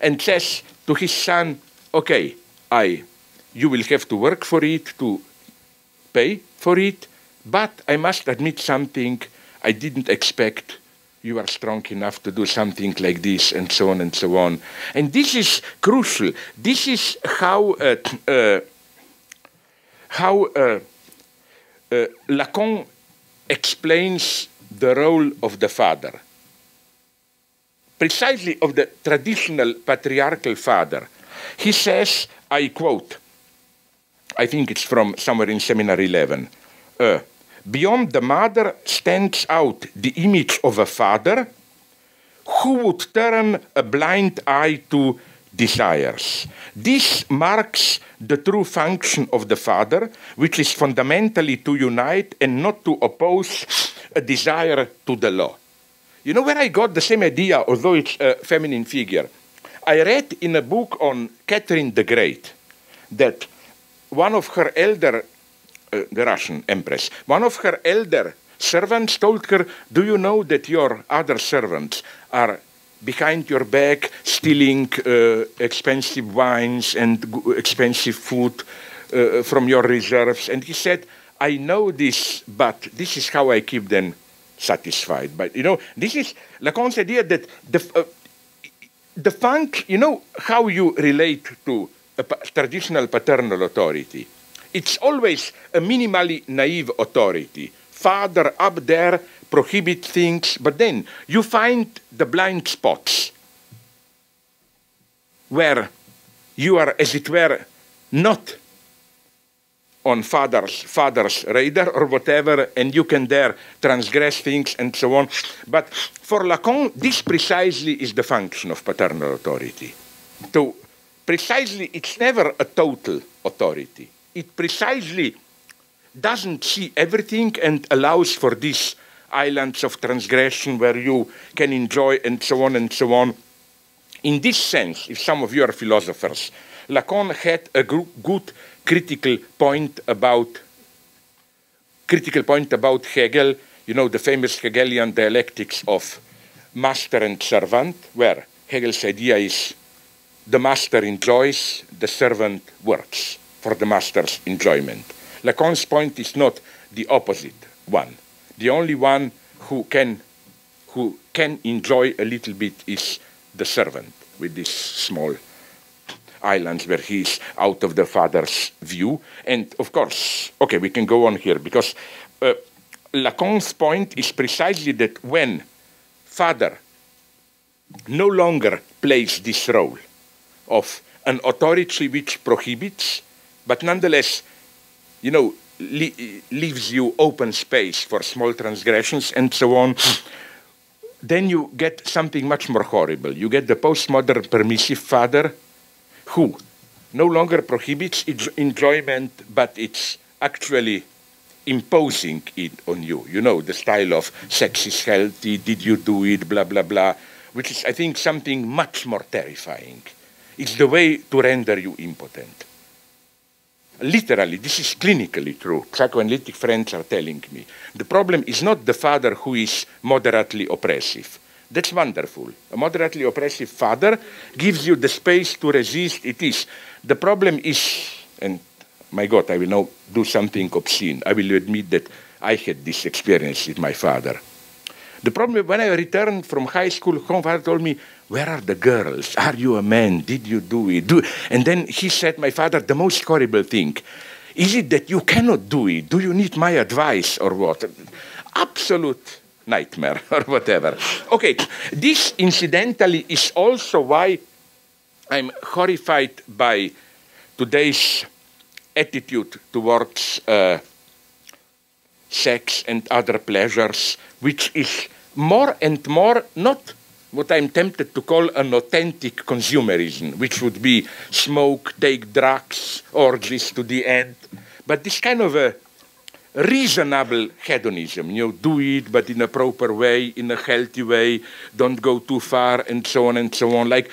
and says to his son, okay, you will have to work for it, to pay for it, but I must admit something, I didn't expect you are strong enough to do something like this, and so on and so on. And this is crucial. This is how Lacan explains the role of the father, precisely of the traditional patriarchal father. He says, I quote, I think it's from somewhere in Seminar 11, beyond the mother stands out the image of a father who would turn a blind eye to desires. This marks the true function of the father, which is fundamentally to unite and not to oppose a desire to the law. You know where I got the same idea, although it's a feminine figure? I read in a book on Catherine the Great that one of her elder, the Russian empress, one of her elder servants told her, do you know that your other servants are behind your back stealing expensive wines and expensive food from your reserves? And he said, I know this, but this is how I keep them satisfied. But, you know, this is Lacan's idea that the funk, you know how you relate to a traditional paternal authority. It's always a minimally naive authority. Father up there prohibit things, but then you find the blind spots where you are, as it were, not on father's radar or whatever, and you can there transgress things and so on. But for Lacan, this precisely is the function of paternal authority. So precisely, it's never a total authority. It precisely doesn't see everything and allows for these islands of transgression where you can enjoy and so on and so on. In this sense, if some of you are philosophers, Lacan had a good critical point about Hegel, you know, the famous Hegelian dialectics of master and servant, where Hegel's idea is the master enjoys, the servant works for the master's enjoyment. Lacan's point is not the opposite one. The only one who can enjoy a little bit is the servant, with these small islands where he is out of the father's view. And of course, okay, we can go on here, because Lacan's point is precisely that when father no longer plays this role of an authority which prohibits, but nonetheless, you know, leaves you open space for small transgressions and so on, then you get something much more horrible. You get the postmodern permissive father who no longer prohibits enjoyment, but it's actually imposing it on you. You know, the style of sex is healthy, did you do it, blah, blah, blah, which is, I think, something much more terrifying. It's the way to render you impotent. Literally, this is clinically true. Psychoanalytic friends are telling me. The problem is not the father who is moderately oppressive. That's wonderful. A moderately oppressive father gives you the space to resist. It is. The problem is, and my God, I will now do something obscene. I will admit that I had this experience with my father. The problem, when I returned from high school, my father told me, where are the girls? Are you a man? Did you do it? And then he said, my father, the most horrible thing, is it that you cannot do it? Do you need my advice or what? Absolute nightmare or whatever. Okay, this incidentally is also why I'm horrified by today's attitude towards sex and other pleasures, which is more and more not what I'm tempted to call an authentic consumerism, which would be smoke, take drugs, orgies to the end, but this kind of a reasonable hedonism, you know, do it, but in a proper way, in a healthy way, don't go too far, and so on and so on. Like,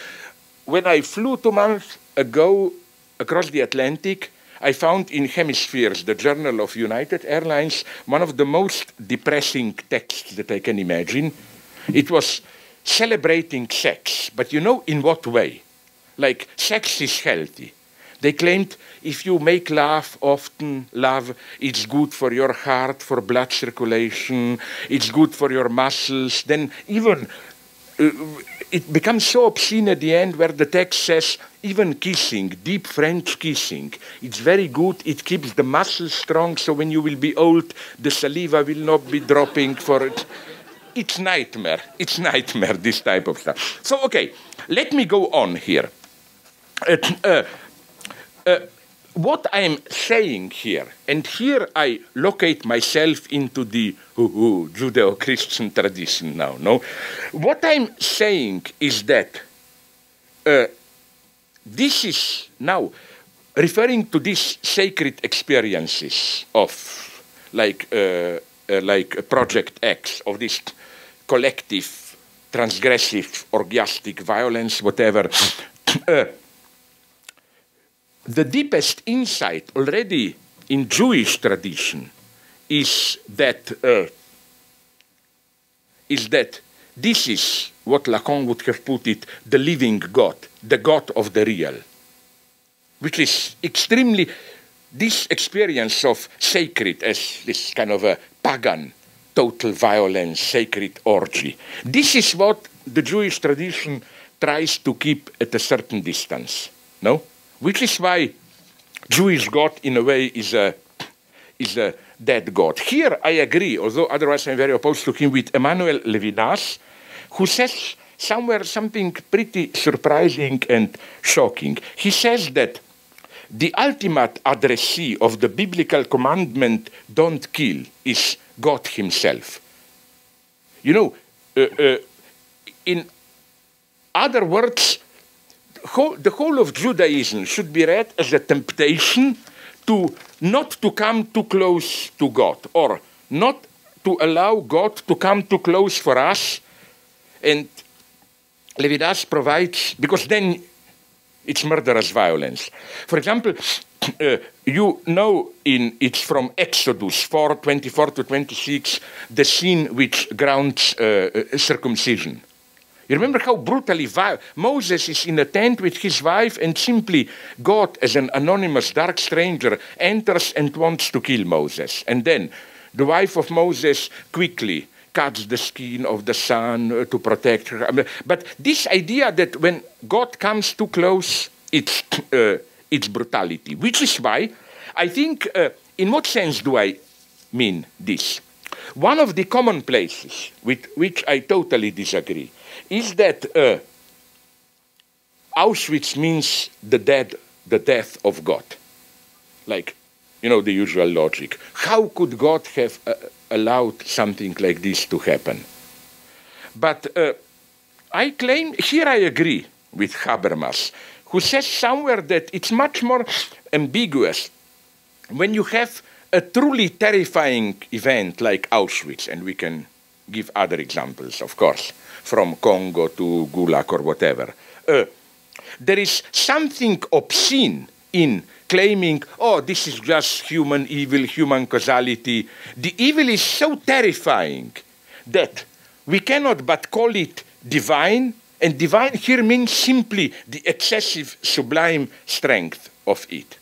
when I flew 2 months ago across the Atlantic, I found in Hemispheres, the Journal of United Airlines, one of the most depressing texts that I can imagine. It was celebrating sex, but you know in what way? Like, sex is healthy. They claimed if you make love often, love, it's good for your heart, for blood circulation, it's good for your muscles. Then even it becomes so obscene at the end where the text says even kissing, deep French kissing, it's very good. It keeps the muscles strong, so when you will be old, the saliva will not be dropping for it. It's nightmare. It's nightmare, this type of stuff. So, okay, let me go on here. What I'm saying here, and here I locate myself into the Judeo-Christian tradition now, no? What I'm saying is that this is now referring to these sacred experiences of like Project X, of this collective, transgressive, orgiastic violence, whatever. The deepest insight already in Jewish tradition is that this is what Lacan would have put it, the living God, the God of the real, which is extremely, this experience of sacred as this kind of a pagan, total violence, sacred orgy. This is what the Jewish tradition tries to keep at a certain distance, no? Which is why Jewish God, in a way, is a dead God. Here I agree, although otherwise I'm very opposed to him, with Emmanuel Levinas, who says somewhere something pretty surprising and shocking. He says that the ultimate addressee of the biblical commandment, don't kill, is God himself. You know, in other words, the whole of Judaism should be read as a temptation to not to come too close to God, or not to allow God to come too close for us. And Levinas provides, because then it's murderous violence. For example, you know, it's from Exodus 4, 24 to 26, the scene which grounds circumcision. You remember how brutally Moses is in a tent with his wife, and simply God, as an anonymous dark stranger, enters and wants to kill Moses. And then the wife of Moses quickly cuts the skin of the son to protect her. But this idea that when God comes too close, it's brutality. Which is why I think, in what sense do I mean this? One of the common places with which I totally disagree is that Auschwitz means the death of God. Like, you know, the usual logic. How could God have allowed something like this to happen? But I claim, here I agree with Habermas, who says somewhere that it's much more ambiguous when you have a truly terrifying event like Auschwitz, and we can give other examples, of course, from Congo to Gulag or whatever. There is something obscene in claiming, oh, this is just human evil, human causality. The evil is so terrifying that we cannot but call it divine, and divine here means simply the excessive, sublime strength of it.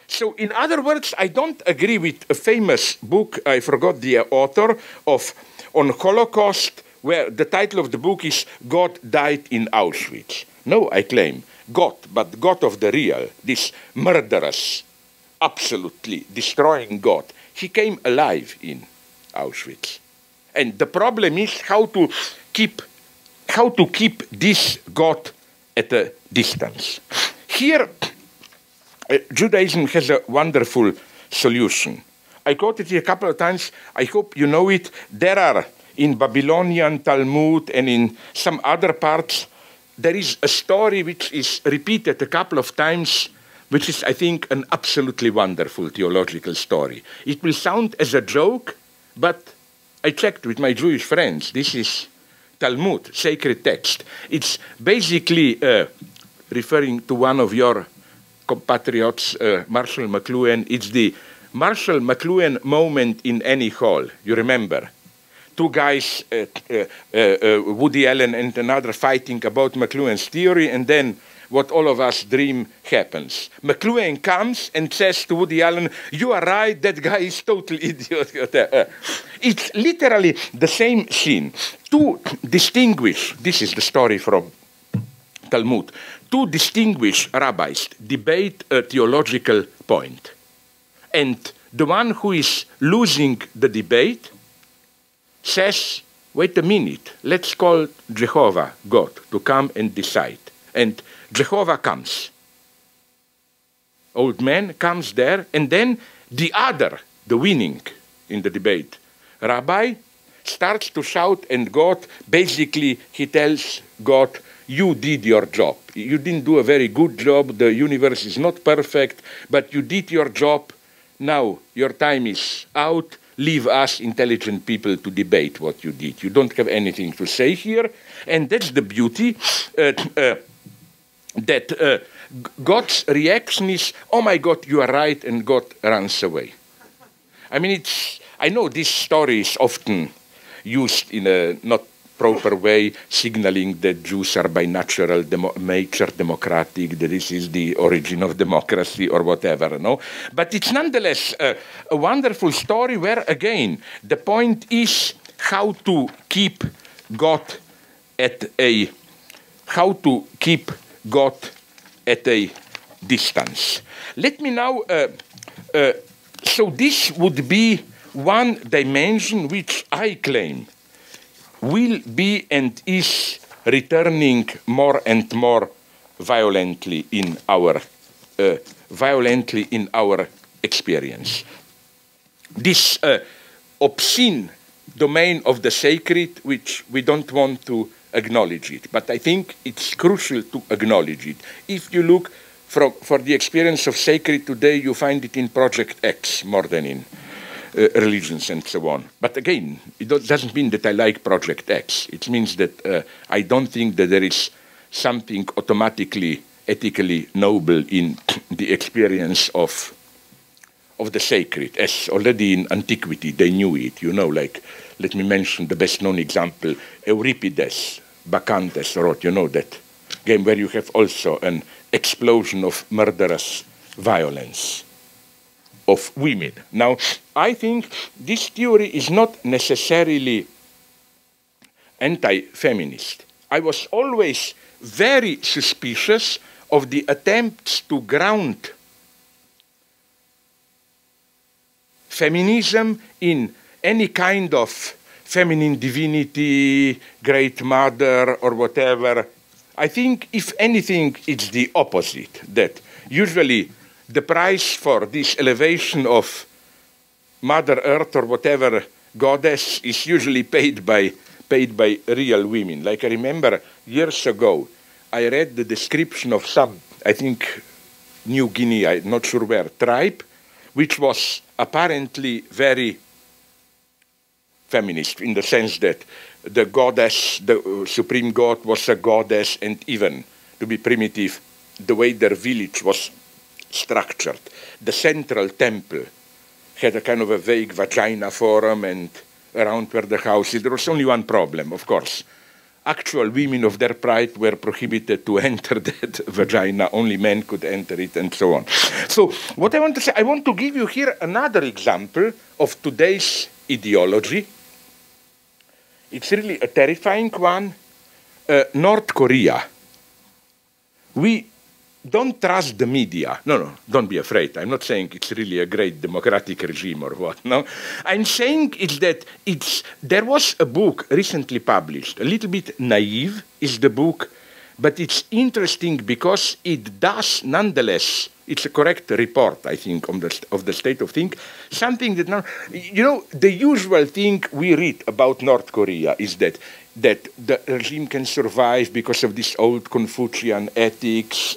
So, in other words, I don't agree with a famous book, I forgot the author, on Holocaust, where the title of the book is God Died in Auschwitz. No, I claim, God, but God of the real, this murderous, absolutely destroying God, he came alive in Auschwitz. And the problem is how to keep this God at a distance. Here, Judaism has a wonderful solution. I quoted it a couple of times. I hope you know it. There are, in Babylonian Talmud and in some other parts, there is a story which is repeated a couple of times, which is, I think, an absolutely wonderful theological story. It will sound as a joke, but I checked with my Jewish friends. This is Talmud, sacred text. It's basically referring to one of your compatriots, Marshall McLuhan. It's the Marshall McLuhan moment in Annie Hall. You remember? Two guys, Woody Allen and another, fighting about McLuhan's theory, and then what all of us dream happens. McLuhan comes and says to Woody Allen, "You are right, that guy is total idiot." It's literally the same scene. To distinguish, this is the story from Talmud, two distinguished rabbis debate a theological point. And the one who is losing the debate says, "Wait a minute, let's call Jehovah, God, to come and decide." And Jehovah comes. Old man comes there, and then the other, the winning in the debate, rabbi, starts to shout, and God, basically, he tells God, "You did your job. You didn't do a very good job. The universe is not perfect, but you did your job. Now your time is out. Leave us intelligent people to debate what you did. You don't have anything to say here." And that's the beauty, that God's reaction is, "Oh my God, you are right," and God runs away. I mean, I know this story is often used in a not proper way, signaling that Jews are by natural nature democratic, that this is the origin of democracy or whatever, no? But it's nonetheless a wonderful story where, again, the point is how to keep God at a distance. Let me now, so this would be one dimension which I claim will be and is returning more and more violently in our experience. This obscene domain of the sacred, which we don't want to acknowledge it, but I think it's crucial to acknowledge it. If you look for the experience of sacred today, you find it in Project X more than in religions and so on. But again, it doesn't mean that I like Project X. It means that I don't think that there is something automatically, ethically noble in the experience of the sacred, as already in antiquity they knew it. You know, like, let me mention the best-known example, Euripides, Bacchantes wrote, you know, that game where you have also an explosion of murderous violence of women. Now, I think this theory is not necessarily anti-feminist. I was always very suspicious of the attempts to ground feminism in any kind of feminine divinity, great mother, or whatever. I think, if anything, it's the opposite, that usually the price for this elevation of Mother Earth or whatever goddess is usually paid by real women. Like, I remember years ago, I read the description of some, I think, New Guinea, I'm not sure where, tribe, which was apparently very feminist, in the sense that the goddess, the supreme god, was a goddess, and even, to be primitive, the way their village was structured. The central temple had a kind of a vague vagina forum, and around where the house is, there was only one problem, of course. Actual women of their pride were prohibited to enter that vagina. Only men could enter it, and so on. So what I want to say, I want to give you here another example of today's ideology. It's really a terrifying one. North Korea. We don't trust the media. No, don't be afraid. I'm not saying it's really a great democratic regime or what. No, I'm saying is that there was a book recently published, a little bit naive is the book, but it's interesting because it does nonetheless, it's a correct report, I think, of the state of things, something that now, you know, the usual thing we read about North Korea is that the regime can survive because of this old Confucian ethics,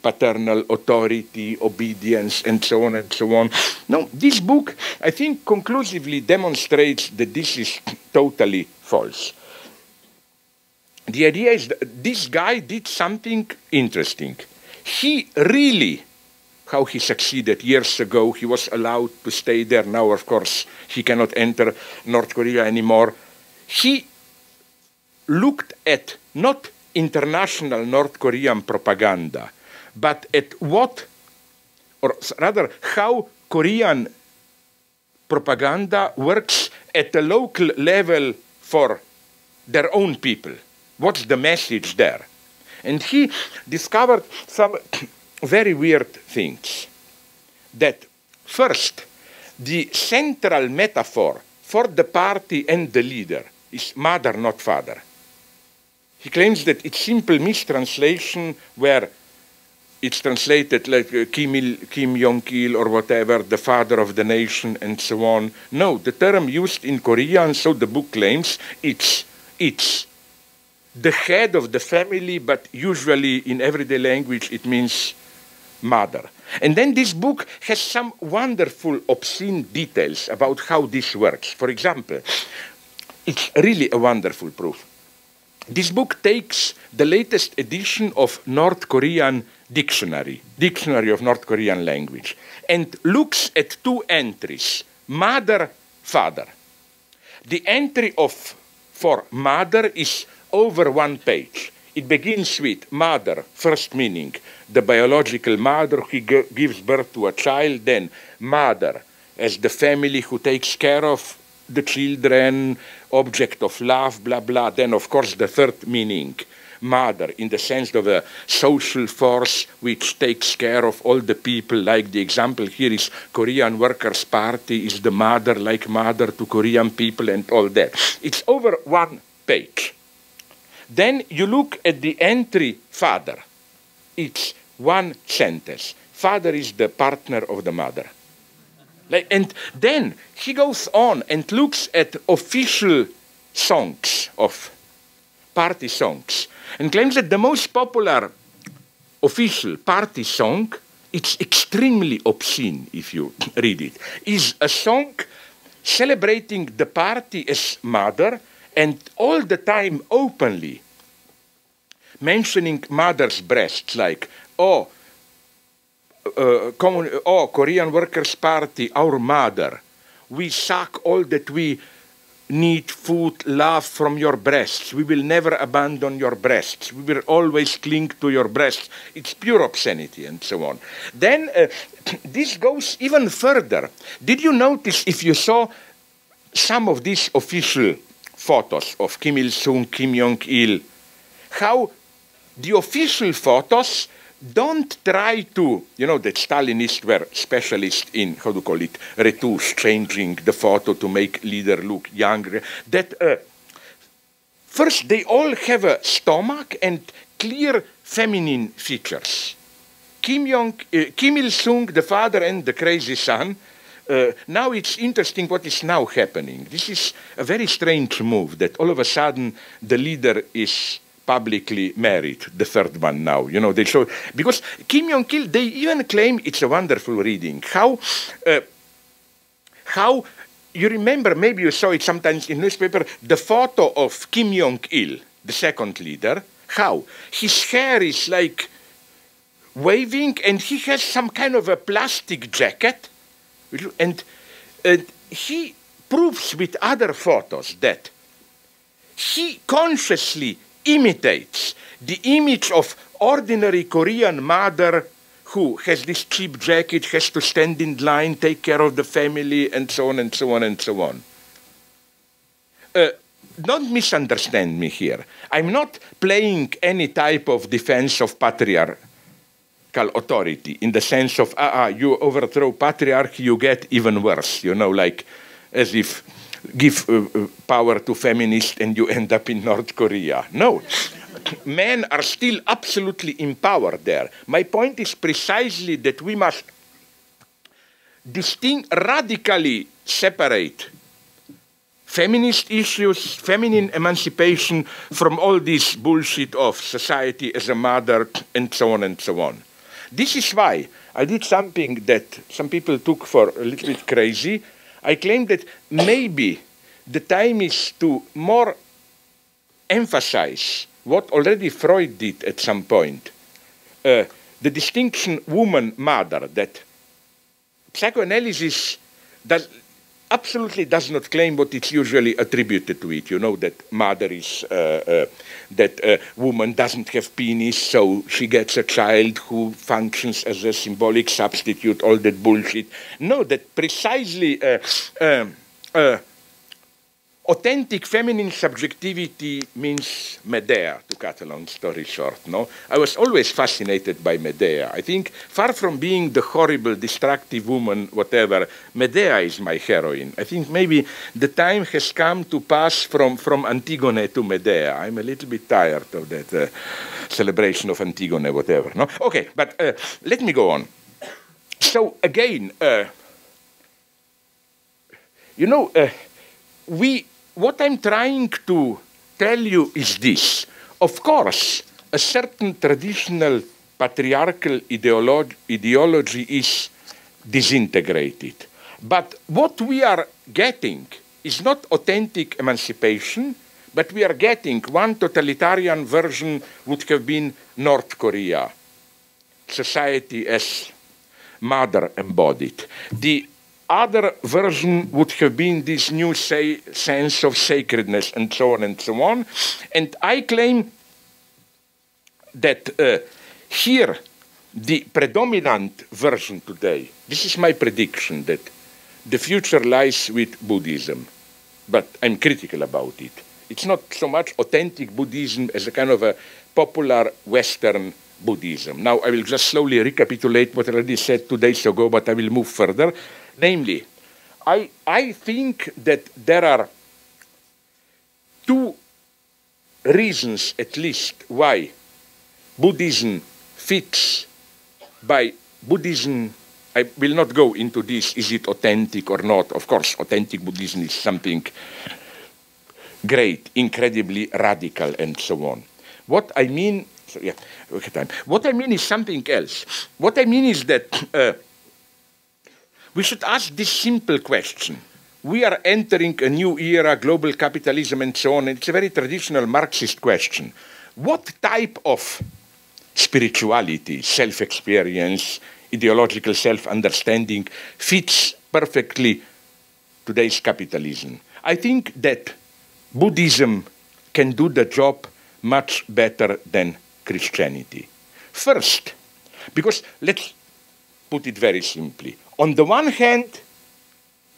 paternal authority, obedience, and so on and so on. No, this book, I think, conclusively demonstrates that this is totally false. The idea is that this guy did something interesting. He really, how he succeeded years ago, he was allowed to stay there. Now, of course, he cannot enter North Korea anymore. He looked at not international North Korean propaganda, but at what, or rather, how Korean propaganda works at a local level for their own people. What's the message there? And he discovered some very weird things. That first, the central metaphor for the party and the leader is mother, not father. He claims that it's simple mistranslation where it's translated like Kim Jong-il or whatever, the father of the nation and so on. No, the term used in Korean, so the book claims, it's the head of the family, but usually in everyday language it means mother. And then this book has some wonderful, obscene details about how this works. For example, it's really a wonderful proof. This book takes the latest edition of North Korean dictionary of North Korean language, and looks at two entries, mother, father. The entry for mother is over 1 page. It begins with mother, first meaning, the biological mother who gives birth to a child, then mother as the family who takes care of the children, object of love, blah, blah. Then, of course, the third meaning, mother, in the sense of a social force which takes care of all the people, like the example here is Korean Workers' Party is the mother, like mother to Korean people and all that. It's over 1 page. Then you look at the entry father. It's 1 sentence. Father is the partner of the mother. And then he goes on and looks at official songs of party songs and claims that the most popular official party song, it's extremely obscene if you read it, is a song celebrating the party as mother and all the time openly mentioning mother's breasts, like, Korean Workers' Party, our mother, we suck all that we need, food, love from your breasts. We will never abandon your breasts. We will always cling to your breasts. It's pure obscenity and so on. Then this goes even further. Did you notice, if you saw some of these official photos of Kim Il-sung, Kim Jong-il, how the official photos don't try to, you know, that Stalinists were specialists in, how to call it, retouche, changing the photo to make leader look younger. That first, they all have a stomach and clear feminine features. Kim Il-sung, the father and the crazy son. Now it's interesting what is now happening. This is a very strange move that all of a sudden the leader is publicly married, the third one now. You know, they show, because Kim Jong-il, they even claim it's a wonderful reading. How you remember, maybe you saw it sometimes in newspaper, the photo of Kim Jong-il, the second leader, how his hair is like waving and he has some kind of a plastic jacket, and he proves with other photos that he consciously imitates the image of ordinary Korean mother who has this cheap jacket, has to stand in line, take care of the family, and so on and so on and so on. Don't misunderstand me here. I'm not playing any type of defense of patriarchal authority in the sense of, you overthrow patriarchy, you get even worse, you know, like as if give power to feminists and you end up in North Korea. No, men are still absolutely empowered there. My point is precisely that we must radically separate feminist issues, feminine emancipation from all this bullshit of society as a mother and so on and so on. This is why I did something that some people took for a little bit crazy. I claim that maybe the time is to more emphasize what already Freud did at some point, the distinction woman-mother, that psychoanalysis absolutely does not claim what it's usually attributed to it. You know, that mother is, that woman doesn't have penis, so she gets a child who functions as a symbolic substitute, all that bullshit. No, that precisely authentic feminine subjectivity means Medea, to cut a long story short. No, I was always fascinated by Medea. I think, far from being the horrible, destructive woman, whatever, Medea is my heroine. I think maybe the time has come to pass from Antigone to Medea. I'm a little bit tired of that celebration of Antigone, whatever. No, okay, but let me go on. So again, you know, what I'm trying to tell you is this. Of course, a certain traditional patriarchal ideology is disintegrated. But what we are getting is not authentic emancipation, but we are getting one totalitarian version would have been North Korea, society as mother embodied. The other version would have been this new sense of sacredness and so on and so on. And I claim that here, the predominant version today, this is my prediction, that the future lies with Buddhism, but I'm critical about it. It's not so much authentic Buddhism as a kind of a popular Western Buddhism. Now, I will just slowly recapitulate what I already said 2 days ago, but I will move further. Namely, I think that there are two reasons, at least, why Buddhism fits by Buddhism. I will not go into this, is it authentic or not? Of course, authentic Buddhism is something great, incredibly radical, and so on. What I mean, so yeah, okay, time. What I mean is something else. What I mean is that we should ask this simple question. We are entering a new era, global capitalism and so on, and it's a very traditional Marxist question. What type of spirituality, self-experience, ideological self-understanding fits perfectly today's capitalism? I think that Buddhism can do the job much better than Christianity. First, because let's put it very simply. On the one hand,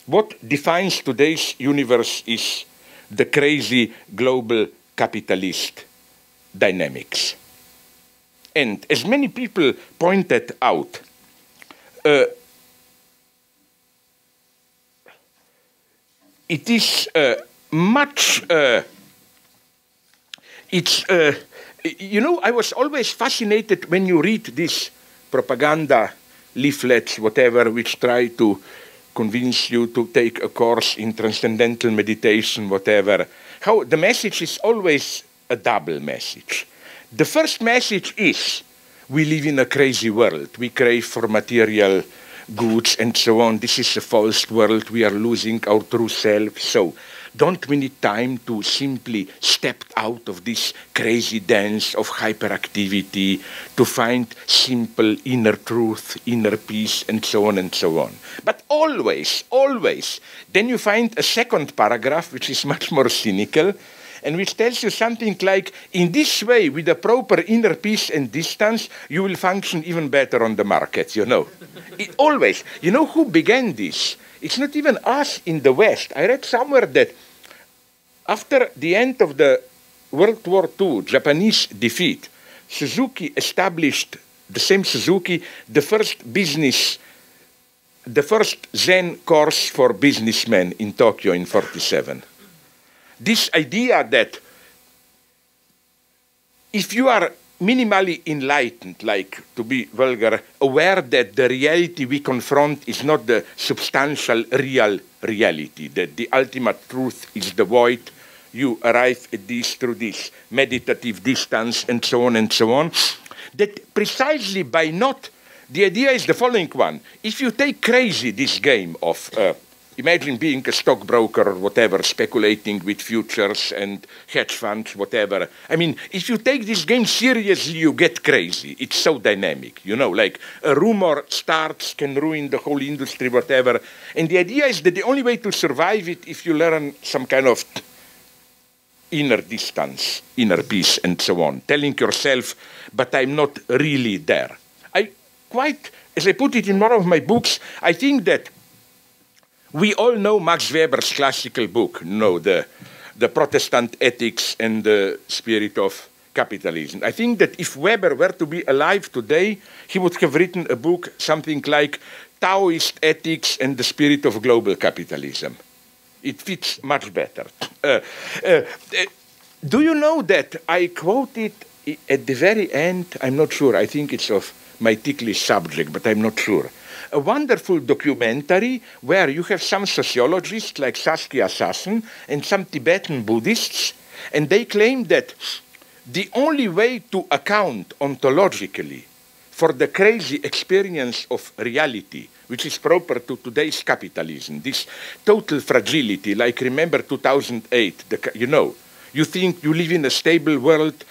what defines today's universe is the crazy global capitalist dynamics. And as many people pointed out, it is much, you know, I was always fascinated when you read this propaganda leaflets, whatever, which try to convince you to take a course in transcendental meditation, whatever, how the message is always a double message. The first message is, we live in a crazy world. We crave for material goods and so on. This is a false world. We are losing our true self. So don't we need time to simply step out of this crazy dance of hyperactivity to find simple inner truth, inner peace, and so on and so on. But always, always, then you find a second paragraph, which is much more cynical, and which tells you something like, in this way, with a proper inner peace and distance, you will function even better on the market, you know. Always. You know who began this? It's not even us in the West. I read somewhere that after the end of the World War II, Japanese defeat, Suzuki established, the same Suzuki, the first Zen course for businessmen in Tokyo in 1947. This idea that if you are minimally enlightened, like, to be vulgar, aware that the reality we confront is not the substantial real reality, that the ultimate truth is the void, you arrive at this through this meditative distance and so on, that precisely by not, the idea is the following one. If you take crazy this game of imagine being a stockbroker or whatever, speculating with futures and hedge funds, whatever. I mean, if you take this game seriously, you get crazy. It's so dynamic, you know, like a rumor starts, can ruin the whole industry, whatever. And the idea is that the only way to survive it if you learn some kind of inner distance, inner peace, and so on, telling yourself, but I'm not really there. As I put it in one of my books, I think that we all know Max Weber's classical book, the Protestant Ethics and the Spirit of Capitalism. I think that if Weber were to be alive today, he would have written a book, something like Taoist Ethics and the Spirit of Global Capitalism. It fits much better. Do you know that I quoted at the very end, I'm not sure, I think it's of my ticklish subject, but I'm not sure, a wonderful documentary where you have some sociologists like Saskia Sassen and some Tibetan Buddhists, and they claim that the only way to account ontologically for the crazy experience of reality, which is proper to today's capitalism, this total fragility, like remember 2008, you think you live in a stable world,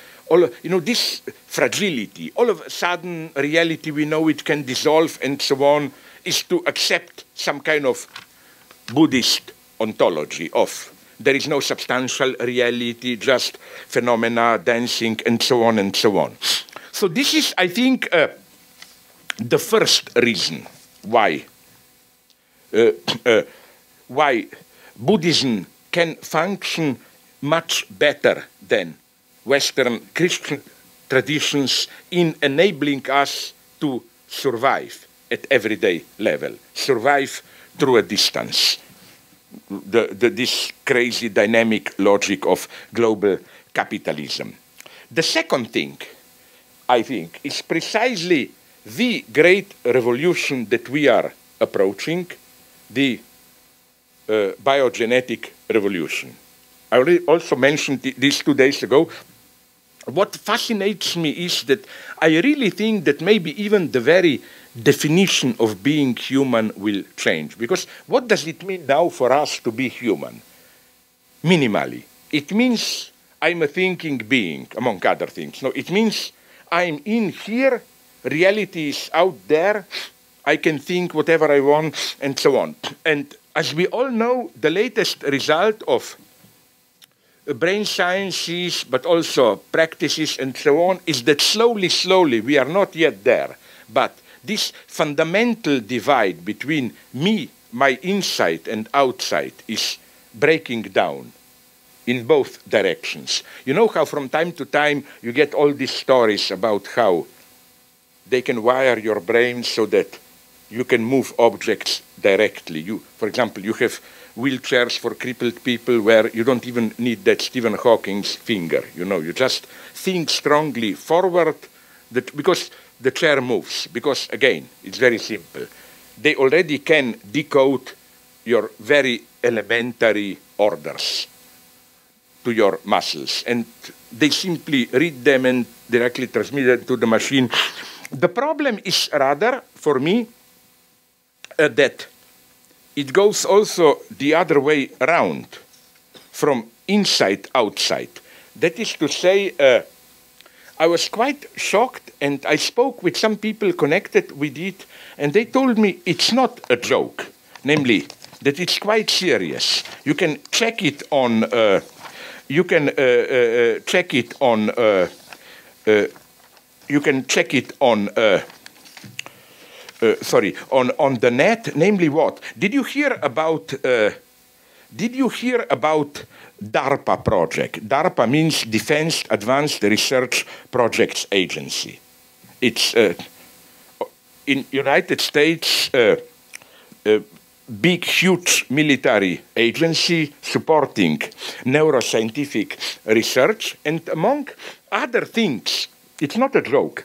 this fragility, all of a sudden reality, we know it can dissolve and so on, is to accept some kind of Buddhist ontology of there is no substantial reality, just phenomena, dancing, and so on and so on. So this is, I think, the first reason why Buddhism can function much better than Western Christian traditions in enabling us to survive at everyday level, survive through a distance. This crazy dynamic logic of global capitalism. The second thing, I think, is precisely the great revolution that we are approaching, the biogenetic revolution. I already also mentioned this 2 days ago. What fascinates me is that I really think that maybe even the very definition of being human will change. Because what does it mean now for us to be human? Minimally. It means I'm a thinking being, among other things. No, it means I'm in here, reality is out there, I can think whatever I want, and so on. And as we all know, the latest result of brain sciences, but also practices and so on, is that slowly, we are not yet there. But this fundamental divide between me, my inside and outside, is breaking down in both directions. You know how from time to time you get all these stories about how they can wire your brain so that you can move objects directly. For example, you have wheelchairs for crippled people where you don't even need that Stephen Hawking's finger. You just think strongly forward because the chair moves. Because, again, it's very simple. They already can decode your very elementary orders to your muscles. And they simply read them and directly transmit them to the machine. The problem is rather, for me, that it goes also the other way around, from inside outside. That is to say, I was quite shocked, and I spoke with some people connected with it, and they told me it's not a joke, namely that it's quite serious. You can check it on. You can check it on. You can check it on. On the net, namely what? Did you hear about DARPA project? DARPA means Defense Advanced Research Projects Agency. It's in United States big, huge military agency supporting neuroscientific research, and among other things, it's not a joke.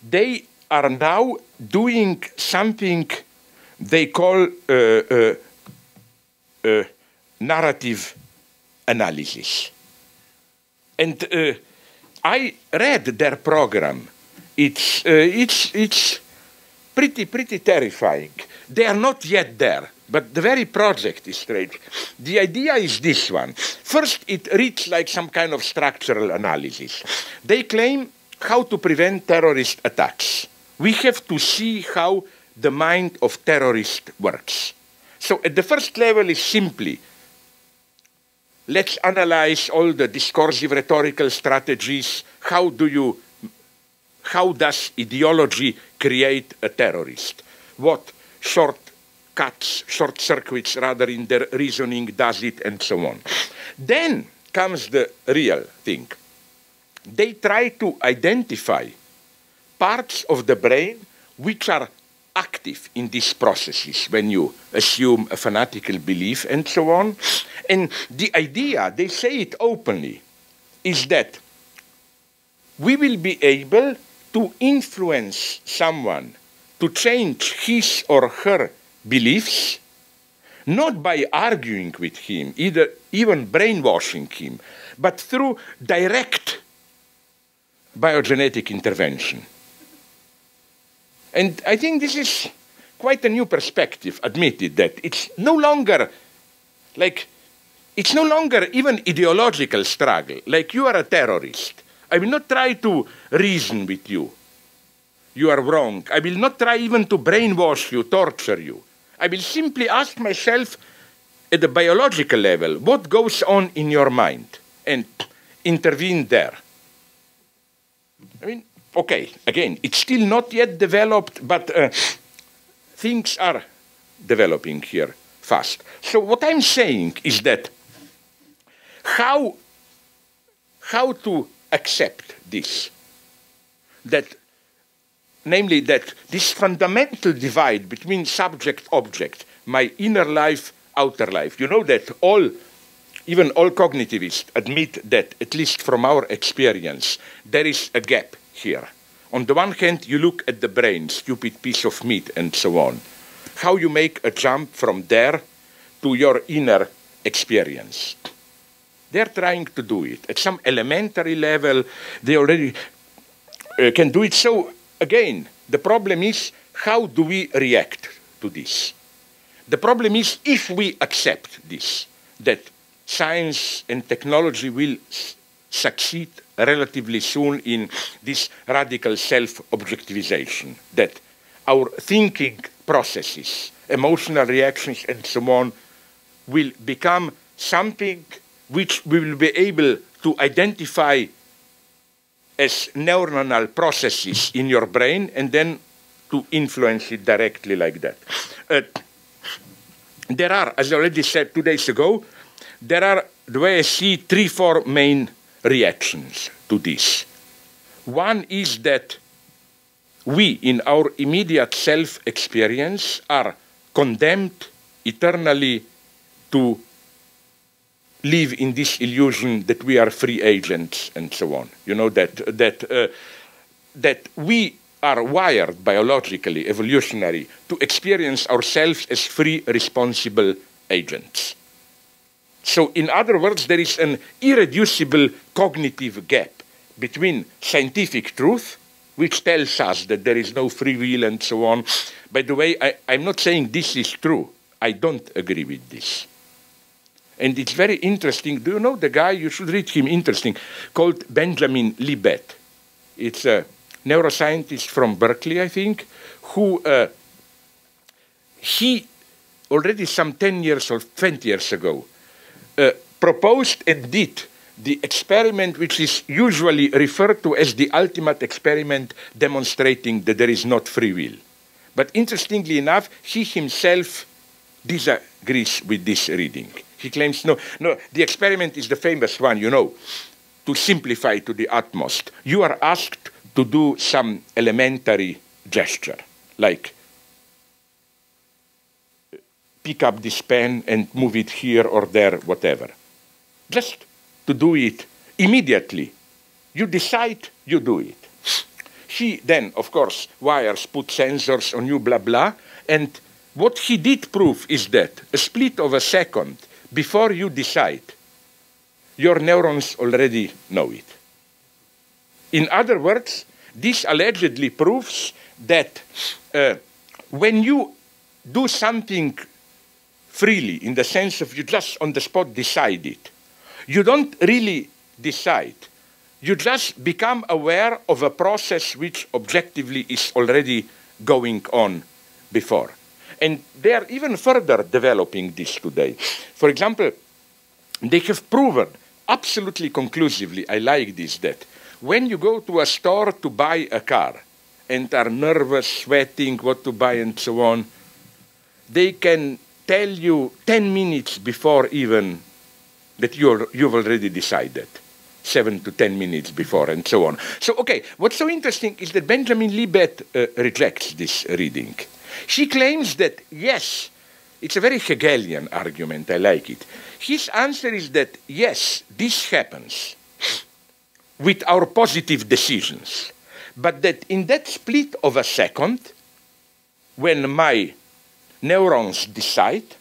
They are now doing something they call narrative analysis. And I read their program. It's pretty terrifying. They are not yet there. But the very project is strange. The idea is this one. First, it reads like some kind of structural analysis. They claim how to prevent terrorist attacks. We have to see how the mind of terrorist works. So at the first level is simply, let's analyze all the discursive rhetorical strategies. How does ideology create a terrorist? What shortcuts, short circuits rather in their reasoning does it, and so on. Then comes the real thing. They try to identify parts of the brain which are active in these processes when you assume a fanatical belief and so on. And the idea, they say it openly, is that we will be able to influence someone to change his or her beliefs, not by arguing with him, even brainwashing him, but through direct biogenetic intervention. And I think this is quite a new perspective, admitted that it's no longer even ideological struggle, like you are a terrorist. I will not try to reason with you. You are wrong. I will not try even to brainwash you, torture you. I will simply ask myself at the biological level, what goes on in your mind, and intervene there. I mean, okay, again, it's still not yet developed, but things are developing here fast. So what I'm saying is that how to accept this, namely that this fundamental divide between subject-object, my inner life, outer life. You know that even all cognitivists admit that, at least from our experience, there is a gap here. On the one hand, you look at the brain, stupid piece of meat, and so on. How you make a jump from there to your inner experience. They're trying to do it. At some elementary level, they already can do it. So, again, the problem is, how do we react to this? The problem is, if we accept this, that science and technology will succeed relatively soon in this radical self-objectivization, that our thinking processes, emotional reactions, and so on, will become something which we will be able to identify as neuronal processes in your brain, and then to influence it directly like that. There are, as I already said 2 days ago, there are, the way I see, 3-4 main reactions to this. One is that we, in our immediate self-experience, are condemned eternally to live in this illusion that we are free agents and so on. You know, that we are wired biologically, evolutionary, to experience ourselves as free, responsible agents. So, in other words, there is an irreducible cognitive gap between scientific truth, which tells us that there is no free will and so on. By the way, I'm not saying this is true. I don't agree with this. And it's very interesting. Do you know the guy? You should read him, interesting, called Benjamin Libet. It's a neuroscientist from Berkeley, I think, who he already some 10 years or 20 years ago proposed and did the experiment which is usually referred to as the ultimate experiment demonstrating that there is not free will. But interestingly enough, he himself disagrees with this reading. He claims, no, the experiment is the famous one, you know, to simplify to the utmost. You are asked to do some elementary gesture, like pick up this pen and move it here or there, whatever. Just to do it immediately. You decide, you do it. He then, of course, wires, put sensors on you, blah, blah. And what he did prove is that a split of a second before you decide, your neurons already know it. In other words, this allegedly proves that when you do something freely, in the sense of you just on the spot decide it. You don't really decide. You just become aware of a process which objectively is already going on before. And they are even further developing this today. For example, they have proven absolutely conclusively, I like this, that when you go to a store to buy a car and are nervous, sweating, what to buy and so on, they can tell you 10 minutes before even that you've already decided. 7 to 10 minutes before, and so on. So, okay, what's so interesting is that Benjamin Libet rejects this reading. She claims that, yes, it's a very Hegelian argument, I like it. His answer is that, yes, this happens with our positive decisions, but that in that split of a second, when my neurons decide,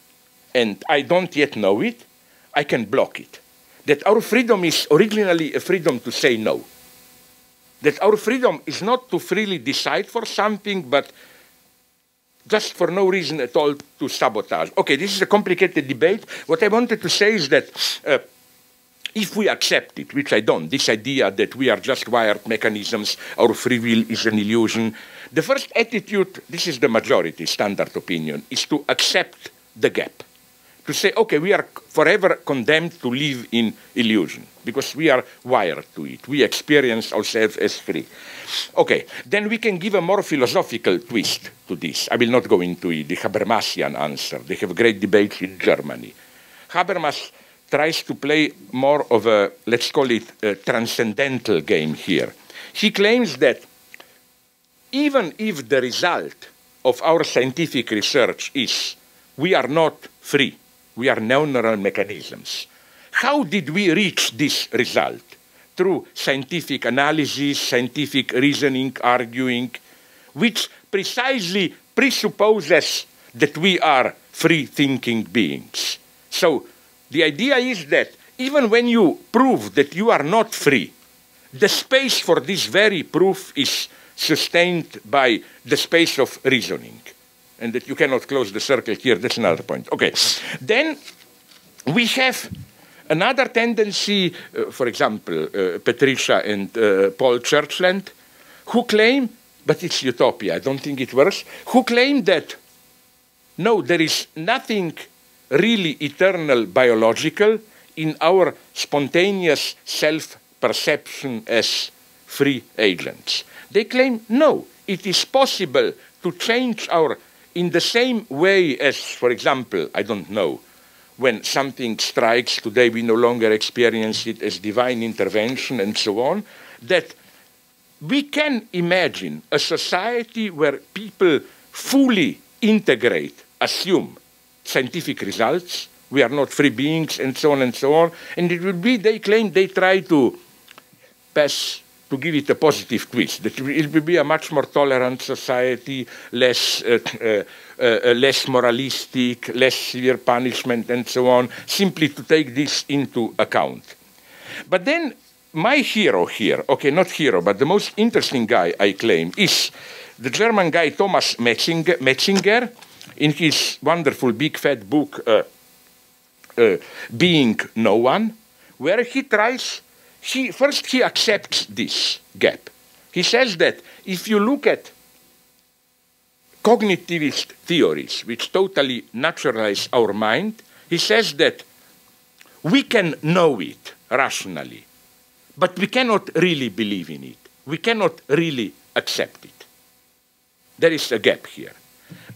and I don't yet know it, I can block it. That our freedom is originally a freedom to say no. That our freedom is not to freely decide for something, but just for no reason at all to sabotage. Okay, this is a complicated debate. What I wanted to say is that if we accept it, which I don't, this idea that we are just wired mechanisms, our free will is an illusion, the first attitude, this is the majority standard opinion, is to accept the gap. To say, okay, we are forever condemned to live in illusion because we are wired to it. We experience ourselves as free. Okay, then we can give a more philosophical twist to this. I will not go into it, the Habermasian answer. They have great debates in Germany. Habermas tries to play more of a, let's call it, a transcendental game here. He claims that even if the result of our scientific research is we are not free, we are neural mechanisms. How did we reach this result? Through scientific analysis, scientific reasoning, arguing, which precisely presupposes that we are free-thinking beings. So the idea is that even when you prove that you are not free, the space for this very proof is sustained by the space of reasoning. And that you cannot close the circle here, that's another point. Okay, then we have another tendency, for example, Patricia and Paul Churchland, who claim, but it's utopia, I don't think it works, who claim that, no, there is nothing really eternal biological in our spontaneous self-perception as free agents. They claim, no, it is possible to change our in the same way as, for example, I don't know, when something strikes, today we no longer experience it as divine intervention and so on, that we can imagine a society where people fully integrate, assume scientific results, we are not free beings, and so on and so on, and it will be, they claim, they try to pass, to give it a positive twist, that it will be a much more tolerant society, less moralistic, less severe punishment, and so on, simply to take this into account. But then my hero here, okay, not hero, but the most interesting guy, I claim, is the German guy Thomas Metzinger, in his wonderful big fat book, Being No One, where he tries, first he accepts this gap. He says that if you look at cognitivist theories which totally naturalize our mind, he says that we can know it rationally, but we cannot really believe in it. We cannot really accept it. There is a gap here.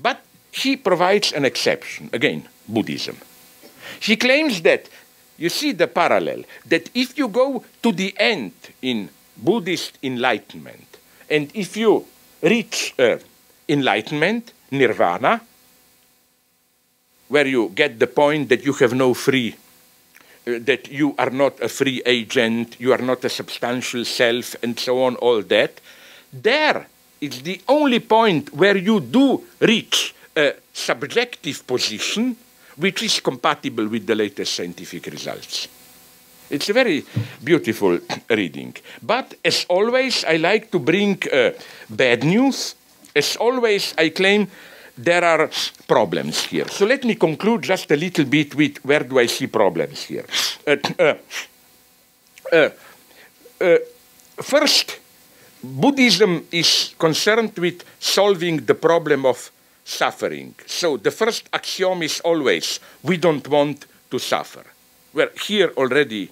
But he provides an exception, again, Buddhism. He claims that, you see the parallel, that if you go to the end in Buddhist enlightenment, and if you reach enlightenment, nirvana, where you get the point that you have no free, that you are not a free agent, you are not a substantial self, and so on, all that, there is the only point where you do reach a subjective position which is compatible with the latest scientific results. It's a very beautiful reading. But as always, I like to bring bad news. As always, I claim there are problems here. So let me conclude just a little bit with where do I see problems here. First, Buddhism is concerned with solving the problem of suffering. So the first axiom is always, we don't want to suffer. Well, here already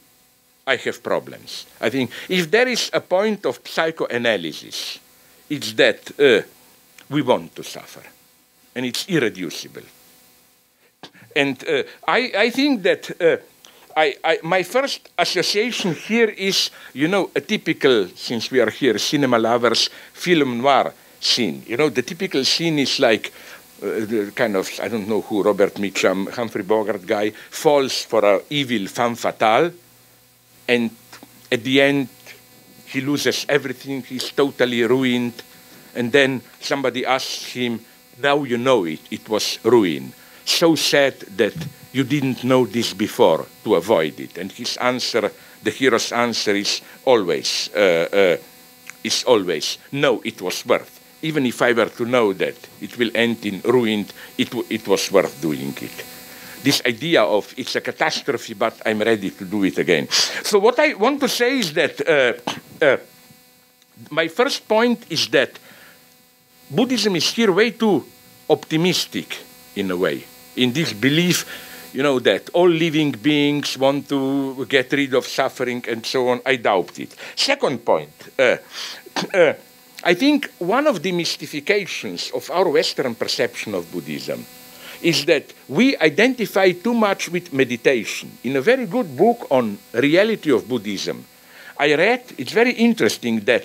I have problems. I think if there is a point of psychoanalysis, it's that we want to suffer, and it's irreducible. And I think that my first association here is, you know, a typical, since we are here, cinema lovers, film noir scene. You know, the typical scene is like the kind of, I don't know who, Robert Mitchum, Humphrey Bogart guy, falls for an evil femme fatale, and at the end, he loses everything, he's totally ruined, and then somebody asks him, now you know it, it was ruin. So sad that you didn't know this before to avoid it. And his answer, the hero's answer is always, no, it was worth. Even if I were to know that it will end in ruin, it was worth doing it. This idea of it's a catastrophe, but I'm ready to do it again. So what I want to say is that my first point is that Buddhism is here way too optimistic in a way, in this belief, you know, that all living beings want to get rid of suffering and so on. I doubt it. Second point, I think one of the mystifications of our Western perception of Buddhism is that we identify too much with meditation. In a very good book on reality of Buddhism, I read, it's very interesting that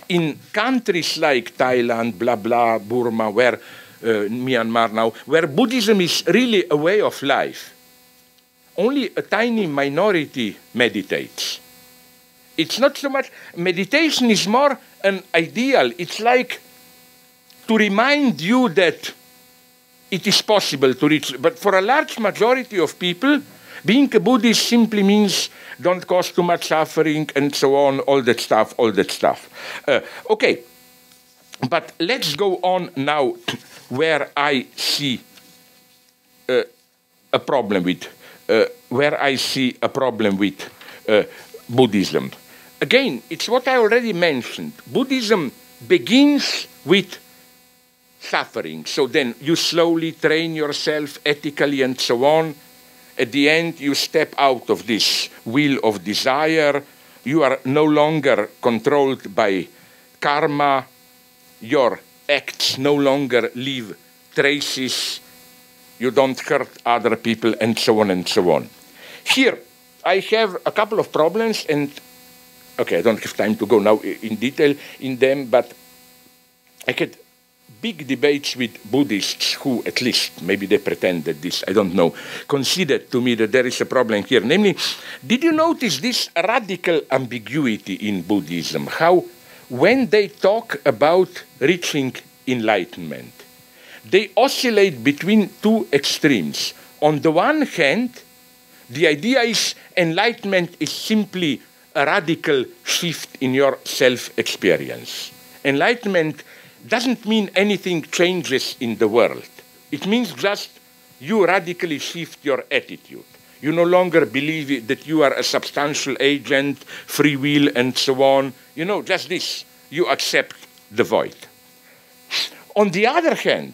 in countries like Thailand, blah, blah, Burma, where Myanmar now, where Buddhism is really a way of life, only a tiny minority meditates. It's not so much, meditation is more an ideal. It's like to remind you that it is possible to reach, but for a large majority of people, being a Buddhist simply means don't cause too much suffering and so on, all that stuff. Okay, but let's go on now where I see a problem with, Buddhism. Again, it's what I already mentioned. Buddhism begins with suffering. So then you slowly train yourself ethically and so on. At the end, you step out of this wheel of desire. You are no longer controlled by karma. Your acts no longer leave traces. You don't hurt other people, and so on and so on. Here, I have a couple of problems, and okay, I don't have time to go now in detail in them, but I had big debates with Buddhists who, at least, maybe they pretended this, I don't know, conceded to me that there is a problem here. Namely, did you notice this radical ambiguity in Buddhism? How, when they talk about reaching enlightenment, they oscillate between two extremes. On the one hand, the idea is enlightenment is simply a radical shift in your self-experience. Enlightenment doesn't mean anything changes in the world. It means just you radically shift your attitude. You no longer believe that you are a substantial agent, free will, and so on. You know, just this. You accept the void. On the other hand,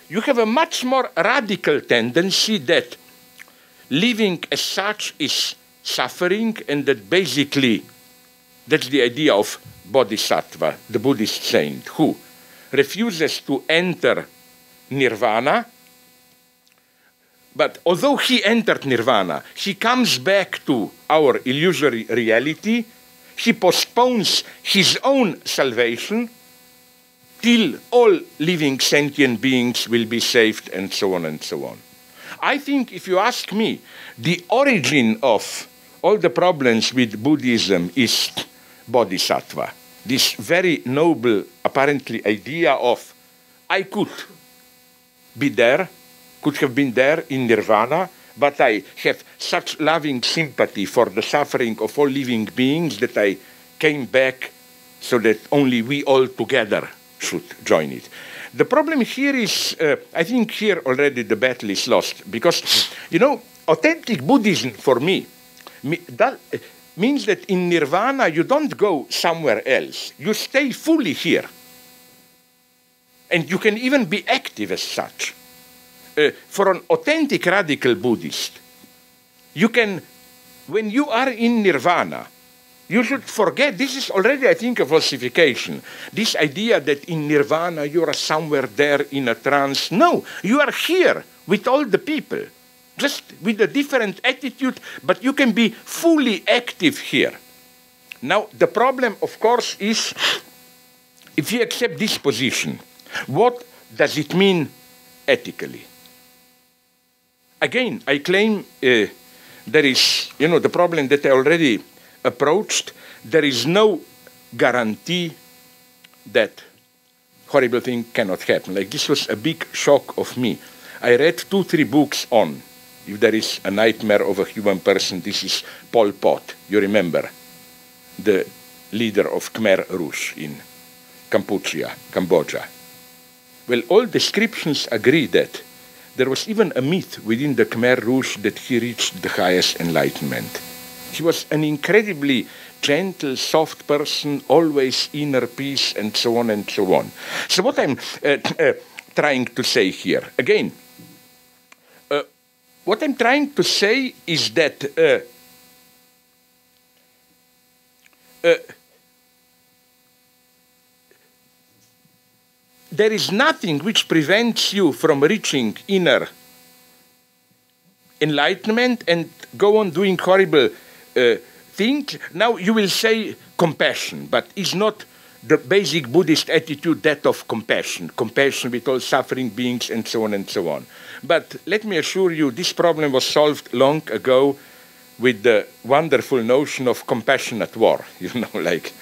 you have a much more radical tendency that living as such is suffering, and that basically that's the idea of bodhisattva, the Buddhist saint, who refuses to enter nirvana, but although he entered nirvana, he comes back to our illusory reality, he postpones his own salvation till all living sentient beings will be saved, and so on and so on. I think, if you ask me, the origin of all the problems with Buddhism is bodhisattva. This very noble, apparently, idea of I could be there, could have been there in nirvana, but I have such loving sympathy for the suffering of all living beings that I came back so that only we all together should join it. The problem here is, I think here already the battle is lost, because, you know, authentic Buddhism for me that means that in nirvana you don't go somewhere else. You stay fully here. And you can even be active as such. For an authentic radical Buddhist, you can, when you are in nirvana, you should forget, this is already, I think, a falsification. This idea that in nirvana you are somewhere there in a trance. No, you are here with all the people, just with a different attitude, but you can be fully active here. Now, the problem, of course, is if you accept this position, what does it mean ethically? Again, I claim there is, you know, the problem that I already approached. There is no guarantee that horrible thing cannot happen. Like, this was a big shock of me. I read 2-3 books on, if there is a nightmare of a human person, this is Pol Pot. You remember, the leader of Khmer Rouge in Cambodia. Well, all descriptions agree that there was even a myth within the Khmer Rouge that he reached the highest enlightenment. He was an incredibly gentle, soft person, always inner peace, and so on and so on. So what I'm trying to say here, again, what I'm trying to say is that there is nothing which prevents you from reaching inner enlightenment and go on doing horrible things. Now you will say compassion, but is not the basic Buddhist attitude that of compassion with all suffering beings and so on and so on. But let me assure you, this problem was solved long ago with the wonderful notion of compassionate war. You know, like,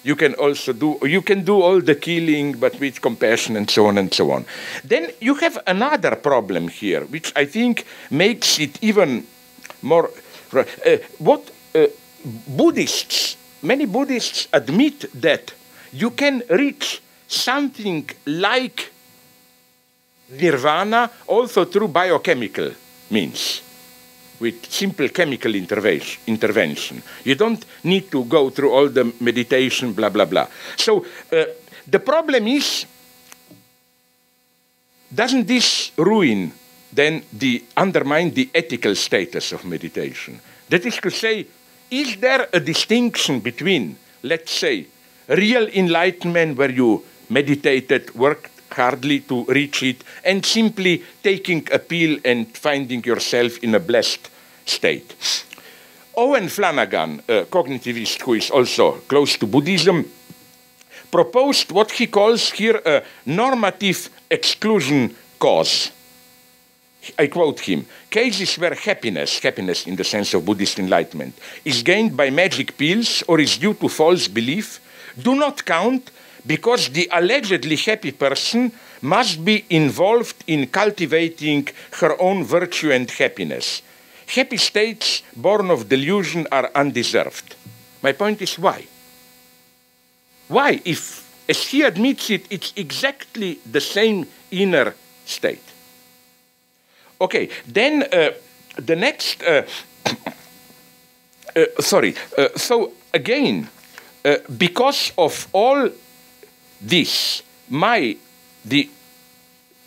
you can also do, you can do all the killing, but with compassion and so on and so on. Then you have another problem here, which I think makes it even more, Buddhists, many Buddhists admit that you can reach something like nirvana also through biochemical means, with simple chemical intervention. You don't need to go through all the meditation, blah, blah, blah. So the problem is, doesn't this ruin, then undermine the ethical status of meditation? That is to say, is there a distinction between, let's say, real enlightenment where you meditated, worked hardly to reach it, and simply taking a pill and finding yourself in a blessed state? Owen Flanagan, a cognitivist who is also close to Buddhism, proposed what he calls here a normative exclusion cause. I quote him: cases where happiness in the sense of Buddhist enlightenment, is gained by magic pills or is due to false belief do not count, because the allegedly happy person must be involved in cultivating her own virtue and happiness. Happy states born of delusion are undeserved. My point is, why? Why? If, as he admits it, it's exactly the same inner state. Okay, then the next, so again, because of all this, the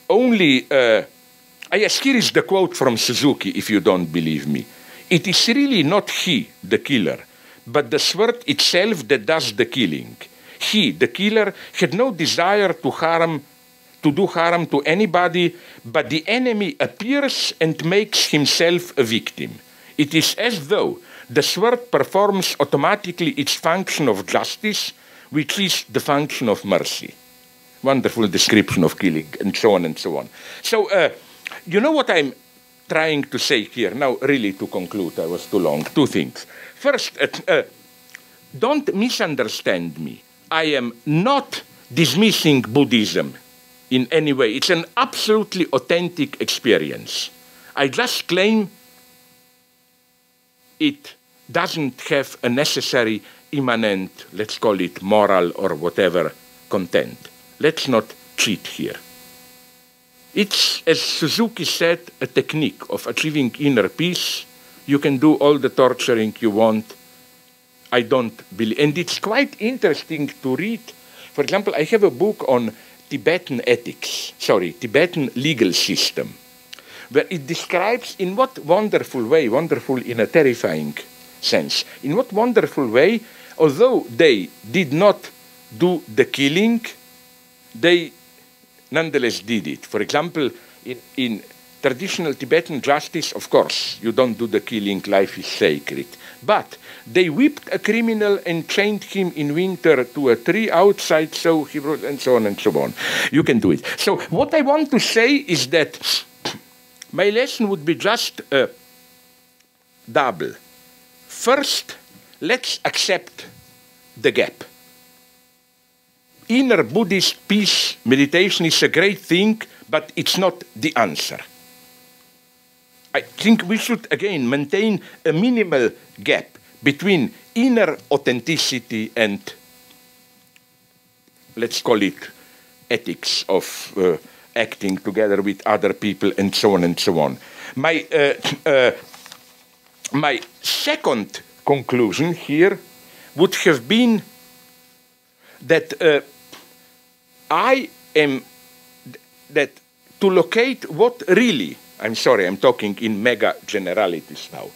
only, yes, here is the quote from Suzuki, if you don't believe me. It is really not he, the killer, but the sword itself that does the killing. He, the killer, had no desire to do harm to anybody, but the enemy appears and makes himself a victim. It is as though the sword performs automatically its function of justice, which is the function of mercy. Wonderful description of killing, and so on and so on. So, you know what I'm trying to say here? Now, really, to conclude, I was too long. Two things. First, don't misunderstand me. I am not dismissing Buddhism in any way. It's an absolutely authentic experience. I just claim it doesn't have a necessary immanent, let's call it moral or whatever, content. Let's not cheat here. It's, as Suzuki said, a technique of achieving inner peace. You can do all the torturing you want. I don't believe. And it's quite interesting to read. For example, I have a book on Tibetan ethics, Tibetan legal system, where it describes in what wonderful way, wonderful in a terrifying sense, in what wonderful way, although they did not do the killing, they nonetheless did it. For example, in traditional Tibetan justice, of course, you don't do the killing, life is sacred. But they whipped a criminal and chained him in winter to a tree outside, so he wrote, and so on and so on. You can do it. So what I want to say is that my lesson would be just double. First, let's accept the gap. Inner Buddhist peace meditation is a great thing, but it's not the answer. I think we should, again, maintain a minimal gap between inner authenticity and, let's call it, ethics of acting together with other people, and so on and so on. My second conclusion here would have been that that to locate what really, I'm sorry, I'm talking in mega generalities now,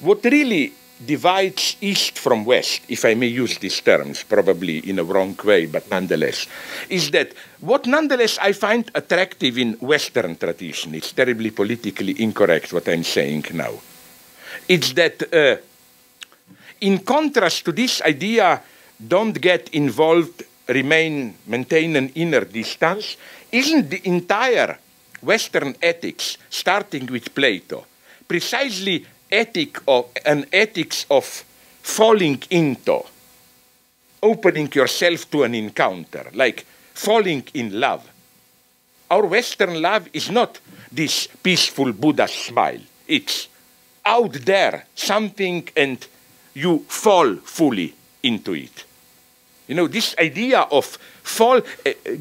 what really divides East from West, if I may use these terms, probably in a wrong way, but nonetheless, is that what nonetheless I find attractive in Western tradition, it's terribly politically incorrect what I'm saying now, it's that in contrast to this idea, don't get involved, maintain an inner distance, isn't the entire Western ethics, starting with Plato, precisely an ethics of falling into, opening yourself to an encounter, like falling in love. Our Western love is not this peaceful Buddha smile. It's out there, something, and you fall fully into it. You know, this idea of fall,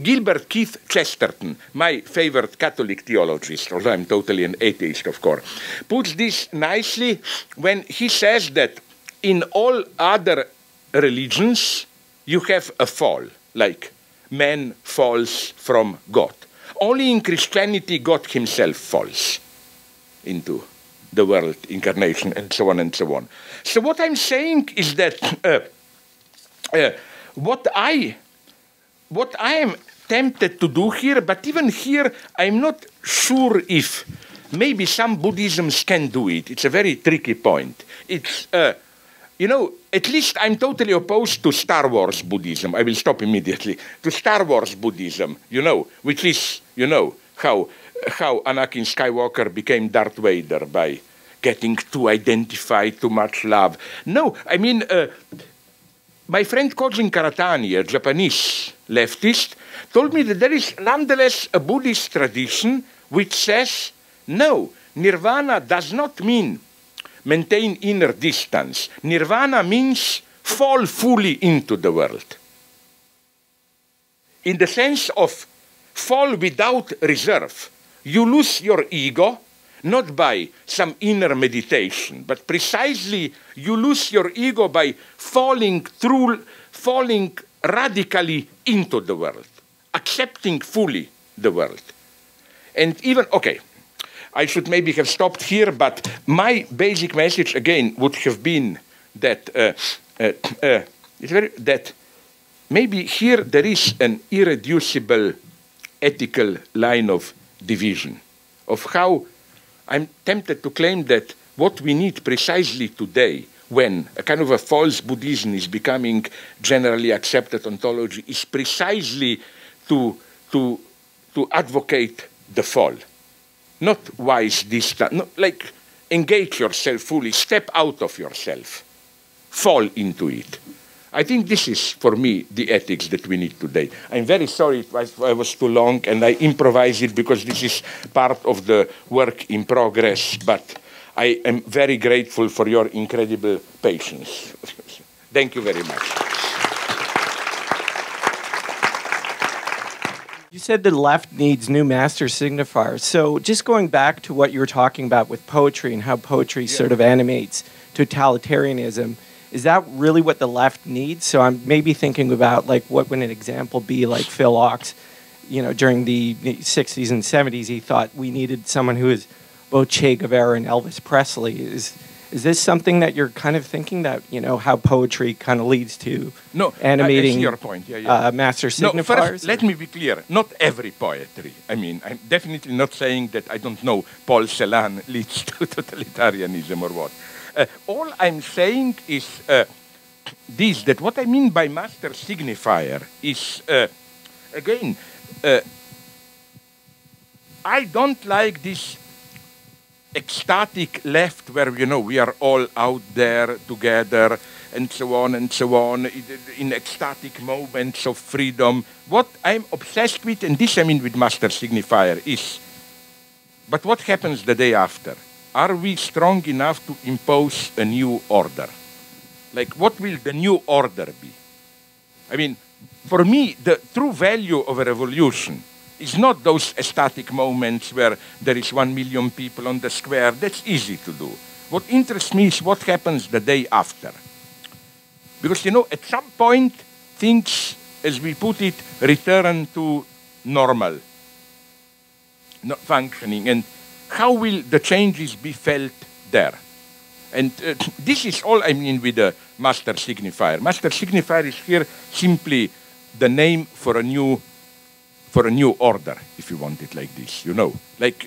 Gilbert Keith Chesterton, my favorite Catholic theologist, although I'm totally an atheist, of course, puts this nicely when he says that in all other religions, you have a fall, like man falls from God. Only in Christianity, God himself falls into the world, incarnation, and so on and so on. So what I'm saying is that what I am tempted to do here, but even here, I'm not sure if maybe some Buddhisms can do it. It's a very tricky point. It's, you know, at least I'm totally opposed to Star Wars Buddhism. I will stop immediately. To Star Wars Buddhism, you know, which is, you know, how Anakin Skywalker became Darth Vader by getting too identified, too much love. No, I mean, my friend Kojin Karatani, a Japanese leftist, told me that there is nonetheless a Buddhist tradition which says, no, nirvana does not mean maintain inner distance. Nirvana means fall fully into the world. In the sense of fall without reserve. You lose your ego, not by some inner meditation, but precisely you lose your ego by falling radically into the world, accepting fully the world. And even, okay, I should maybe have stopped here, but my basic message again would have been that, that maybe here there is an irreducible ethical line of division, of how I'm tempted to claim that what we need precisely today, when a kind of a false Buddhism is becoming generally accepted ontology, is precisely to advocate the fall. Not wise distance, not like engage yourself fully, step out of yourself, fall into it. I think this is, for me, the ethics that we need today. I'm very sorry I was too long, and I improvise it because this is part of the work in progress, but I am very grateful for your incredible patience. Thank you very much. You said the left needs new master signifiers. So just going back to what you were talking about with poetry and how poetry sort of animates totalitarianism, is that really what the left needs? So I'm maybe thinking about, like, what would an example be, like Phil Ochs, you know, during the 60s and 70s, he thought we needed someone who is both Che Guevara and Elvis Presley. Is this something that you're kind of thinking, that, you know, how poetry kind of leads to animating I see your point. master signifiers? No, first, let me be clear. Not every poetry. I mean, I'm definitely not saying that, I don't know, Paul Celan leads to totalitarianism or what. All I'm saying is this, that what I mean by master signifier is, again, I don't like this ecstatic left where, you know, we are all out there together and so on, in ecstatic moments of freedom. What I'm obsessed with, and this I mean with master signifier, is, but what happens the day after? Are we strong enough to impose a new order? Like, what will the new order be? I mean, for me, the true value of a revolution is not those ecstatic moments where there is 1 million people on the square. That's easy to do. What interests me is what happens the day after. Because, you know, at some point, things, as we put it, return to normal, not functioning. And how will the changes be felt there? And this is all I mean with the master signifier. Master signifier is here simply the name for a new order, if you want it like this, you know. Like,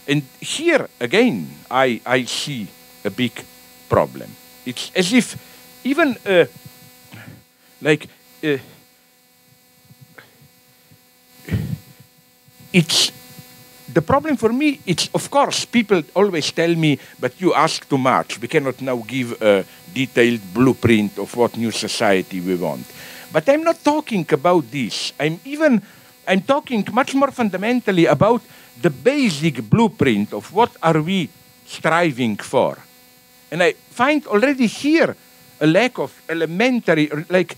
and here, again, I see a big problem. It's as if even, it's, the problem for me, it's, of course, people always tell me, but you ask too much. We cannot now give a detailed blueprint of what new society we want. But I'm not talking about this. I'm talking much more fundamentally about the basic blueprint of what are we striving for. And I find already here a lack of elementary, like,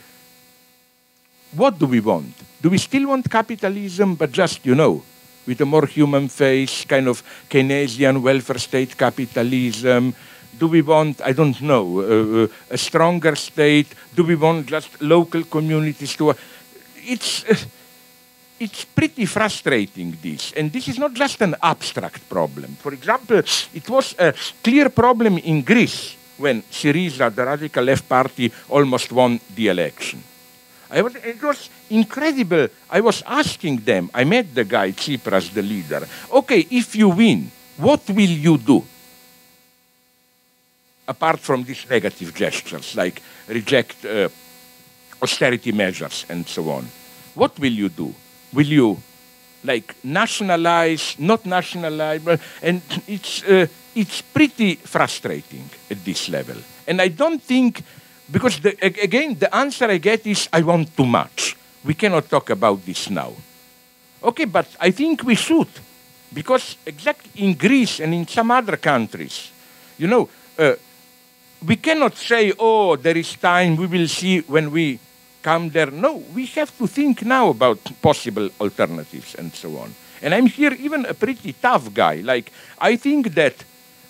what do we want? Do we still want capitalism, but just, you know, with a more human face, kind of Keynesian welfare state capitalism? Do we want, I don't know, a stronger state? Do we want just local communities to... It's pretty frustrating, this. And this is not just an abstract problem. For example, it was a clear problem in Greece when Syriza, the radical left party, almost won the election. It was incredible. I was asking them, I met the guy, Tsipras, the leader. Okay, if you win, what will you do? Apart from these negative gestures, like reject austerity measures and so on. What will you do? Will you, like, nationalize, not nationalize? And it's pretty frustrating at this level. And I don't think, because, again, the answer I get is, I want too much. We cannot talk about this now. Okay, but I think we should. Because exactly in Greece and in some other countries, you know, we cannot say, oh, there is time, we will see when we come there. No, we have to think now about possible alternatives and so on. And I'm here even a pretty tough guy. Like, I think that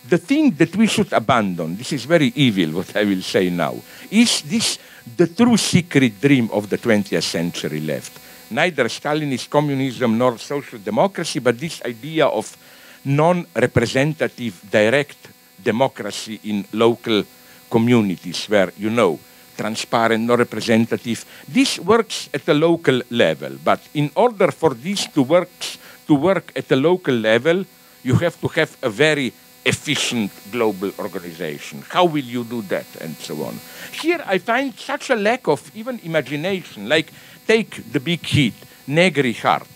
the thing that we should abandon, this is very evil what I will say now, is this the true secret dream of the 20th century left. Neither Stalinist communism nor social democracy, but this idea of non-representative direct democracy in local communities where, you know, transparent, non-representative. This works at a local level, but in order for this to work at a local level, you have to have a very efficient global organization. How will you do that, and so on? Here I find such a lack of even imagination. Like, take the big hit, Negri Heart.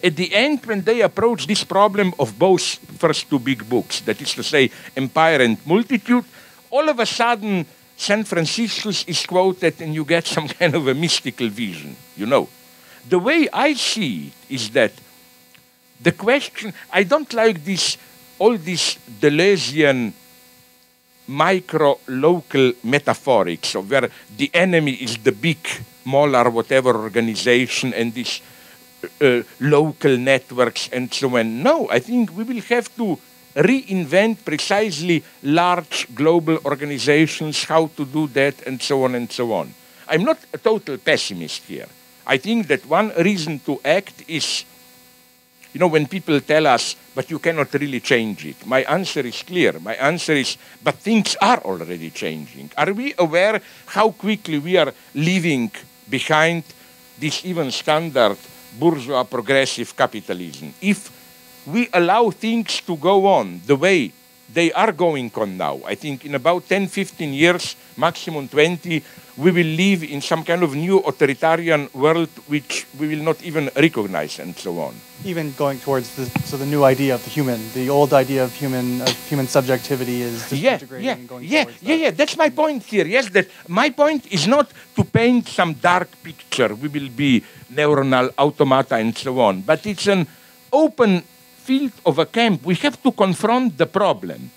At the end, when they approach this problem of both first two big books, that is to say, Empire and Multitude, all of a sudden, San Franciscus is quoted and you get some kind of a mystical vision, you know. The way I see it is that the question, I don't like this, all this Deleuzian micro-local metaphorics of where the enemy is the big molar whatever organization and this local networks and so on. No, I think we will have to reinvent precisely large global organizations, how to do that, and so on and so on. I'm not a total pessimist here. I think that one reason to act is, when people tell us, but you cannot really change it. My answer is clear. My answer is, but things are already changing. Are we aware how quickly we are leaving behind this even standard bourgeois progressive capitalism? If we allow things to go on the way they are going on now, I think in about 10, 15 years, maximum 20, we will live in some kind of new authoritarian world which we will not even recognize and so on. Even going towards the new idea of the human, the old idea of human subjectivity is disintegrating and going towards that. Yeah, that's my point here. Yes, that my point is not to paint some dark picture, we will be neuronal automata and so on, but it's an open field of a camp. We have to confront the problem.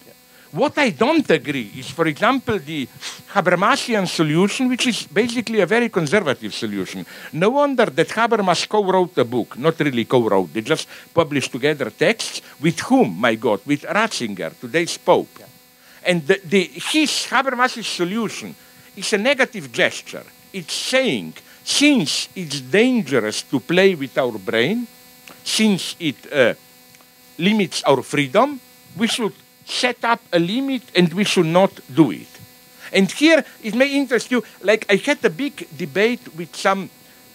What I don't agree is, for example, the Habermasian solution, which is basically a very conservative solution. No wonder that Habermas co-wrote a book, not really co-wrote, they just published together texts. With whom, my God? With Ratzinger, today's Pope. Yeah. And his Habermas's solution is a negative gesture. It's saying, since it's dangerous to play with our brain, since it limits our freedom, we should set up a limit and we should not do it. And here, it may interest you, like I had a big debate with some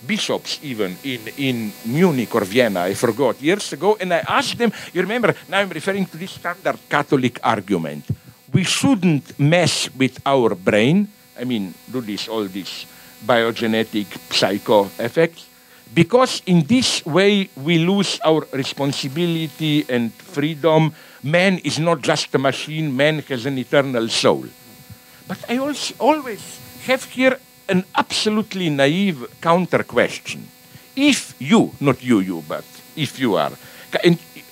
bishops even in Munich or Vienna, I forgot, years ago, and I asked them, you remember, now I'm referring to this standard Catholic argument, we shouldn't mess with our brain, I mean, do all these biogenetic psycho effects, because in this way we lose our responsibility and freedom. Man is not just a machine, man has an eternal soul. But I also always have here an absolutely naive counter question. If you, not you, but if you are,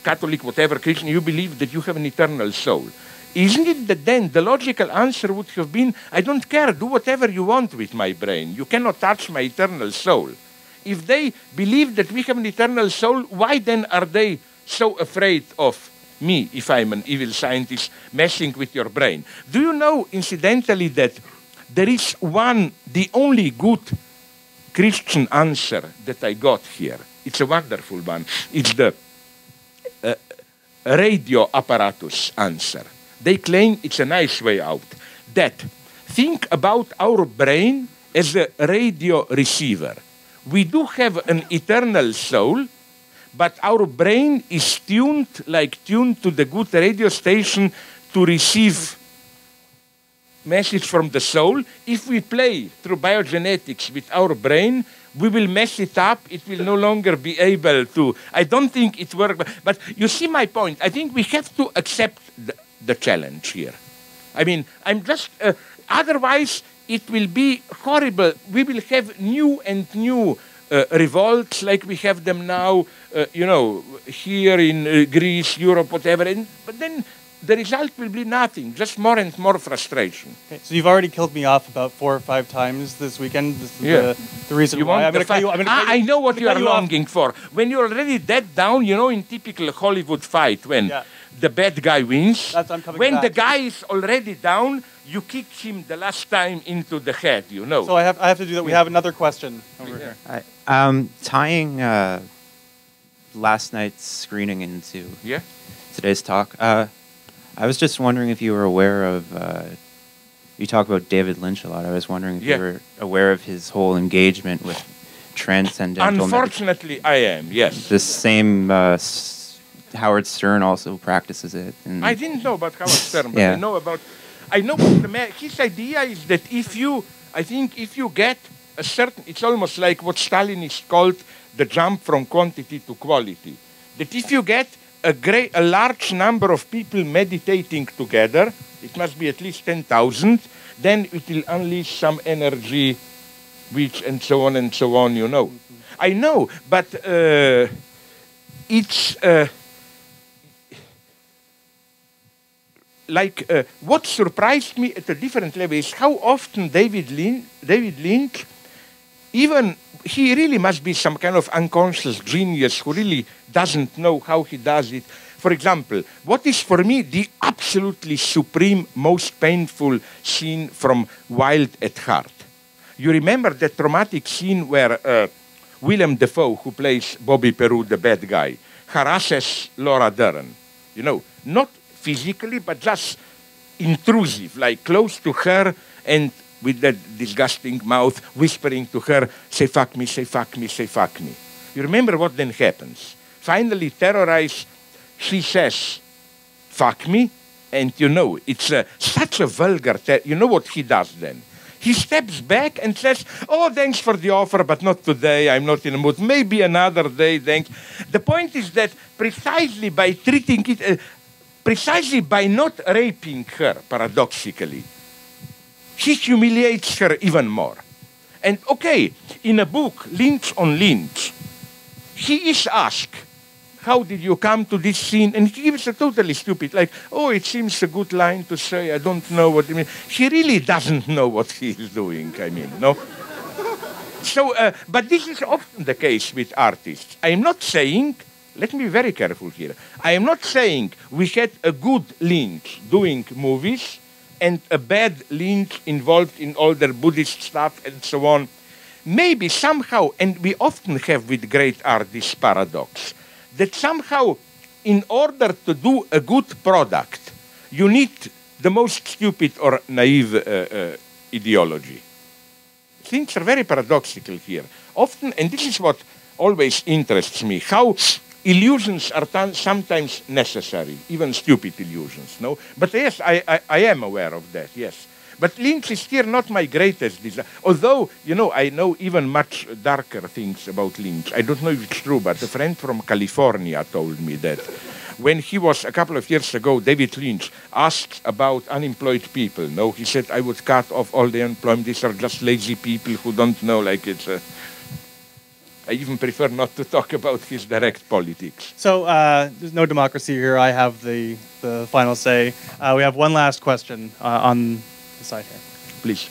Catholic, whatever, Christian, you believe that you have an eternal soul, isn't it that then the logical answer would have been, I don't care, do whatever you want with my brain, you cannot touch my eternal soul. If they believe that we have an eternal soul, why then are they so afraid of me, if I'm an evil scientist, messing with your brain? Do you know, incidentally, that there is the only good Christian answer that I got here? It's a wonderful one. It's the radio apparatus answer. They claim it's a nice way out. That think about our brain as a radio receiver. We do have an eternal soul, but our brain is tuned to the good radio station to receive message from the soul. If we play through biogenetics with our brain, we will mess it up. It will no longer be able to. I don't think it works. But you see my point. I think we have to accept the challenge here. I mean, I'm just, otherwise it will be horrible. We will have new and new revolts like we have them now, here in Greece, Europe, whatever. But then the result will be nothing, just more and more frustration. Okay, so you've already killed me off about 4 or 5 times this weekend. This is the reason why. I'm going to cut you. I know what you are longing for. When you're already dead down, in typical Hollywood fight, when the bad guy wins, when the guy is already down, you kick him the last time into the head, So I have to do that. We have another question over here. Tying last night's screening into today's talk, I was just wondering if you were aware of, you talk about David Lynch a lot, I was wondering if you were aware of his whole engagement with transcendental... Unfortunately, I am, yes. The same Howard Stern also practices it. I didn't know about Howard Stern, but I know his idea is that if you get a certain, it's almost like what Stalinists called the jump from quantity to quality. That if you get a large number of people meditating together, it must be at least 10,000, then it will unleash some energy, and so on, Mm-hmm. I know, but it's... what surprised me at a different level is how often David Lynch even he really must be some kind of unconscious genius who really doesn't know how he does it. For example, what is for me the absolutely supreme, most painful scene from Wild at Heart? You remember that traumatic scene where Willem Dafoe, who plays Bobby Peru, the bad guy, harasses Laura Dern. You know, not physically, but just intrusive, like close to her and with that disgusting mouth whispering to her, say fuck me, say fuck me, say fuck me. You remember what then happens? Finally terrorized, she says, fuck me, and you know, it's such a vulgar, you know what he does then? He steps back and says, oh, thanks for the offer, but not today, I'm not in the mood, maybe another day, thanks. The point is that precisely by treating it, precisely by not raping her, paradoxically, he humiliates her even more. And okay, in a book, Lynch on Lynch, he is asked, how did you come to this scene? And he gives a totally stupid, like, oh, it seems a good line to say, I don't know what it means. He really doesn't know what he is doing, I mean, no? So, but this is often the case with artists. I am not saying, let me be very careful here, I am not saying we had a good Lynch doing movies and a bad Lynch involved in all their Buddhist stuff and so on. Maybe somehow, and we often have with great art this paradox, that somehow in order to do a good product, you need the most stupid or naive ideology. Things are very paradoxical here. Often, and this is what always interests me, how illusions are sometimes necessary, even stupid illusions, no? But yes, I am aware of that, yes. But Lynch is here not my greatest desire. Although, you know, I know even much darker things about Lynch. I don't know if it's true, but a friend from California told me that when he was, a couple of years ago, David Lynch asked about unemployed people. No, he said, I would cut off all the unemployed. These are just lazy people who don't know, like it's a... I even prefer not to talk about his direct politics. So there's no democracy here. I have the final say. We have one last question on the side here. Please.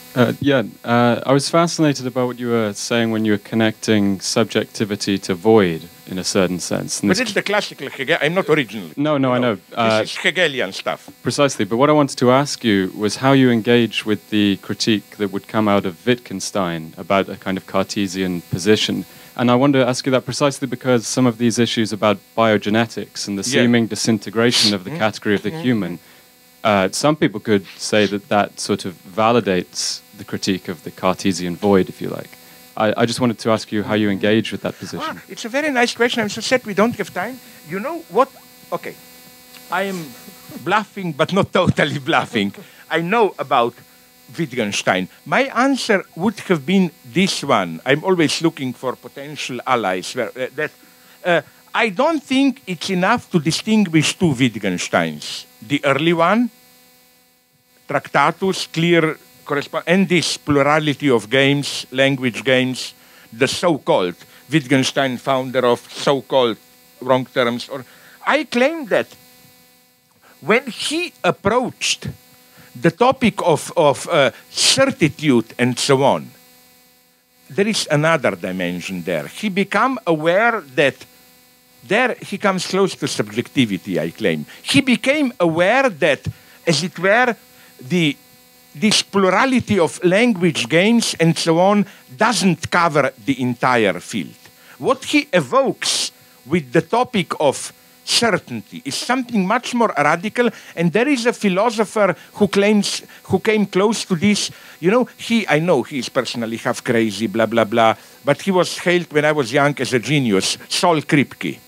I was fascinated about what you were saying when you were connecting subjectivity to void in a certain sense. And but it's the classical Hegel. I'm not original. No, I know. This is Hegelian stuff. Precisely. But what I wanted to ask you was how you engage with the critique that would come out of Wittgenstein about a kind of Cartesian position. And I wanted to ask you that precisely because some of these issues about biogenetics and the seeming disintegration of the category of the human, some people could say that that sort of validates the critique of the Cartesian void, if you like. I just wanted to ask you how you engage with that position. It's a very nice question. I'm so sad we don't have time. You know what? Okay. I am bluffing, but not totally bluffing. I know about Wittgenstein. My answer would have been this one. I'm always looking for potential allies. I don't think it's enough to distinguish two Wittgensteins. The early one, Tractatus, clear correspondence, and this plurality of games, language games, the so-called Wittgenstein, founder of so-called wrong terms. Or I claim that when he approached the topic of certitude and so on, there is another dimension there. He became aware that there he comes close to subjectivity, I claim. He became aware that, as it were, this plurality of language games and so on doesn't cover the entire field. What he evokes with the topic of certainty is something much more radical, and there is a philosopher who came close to this. You know, I know he is personally half crazy, blah, blah, blah, but he was hailed when I was young as a genius, Sol Kripke.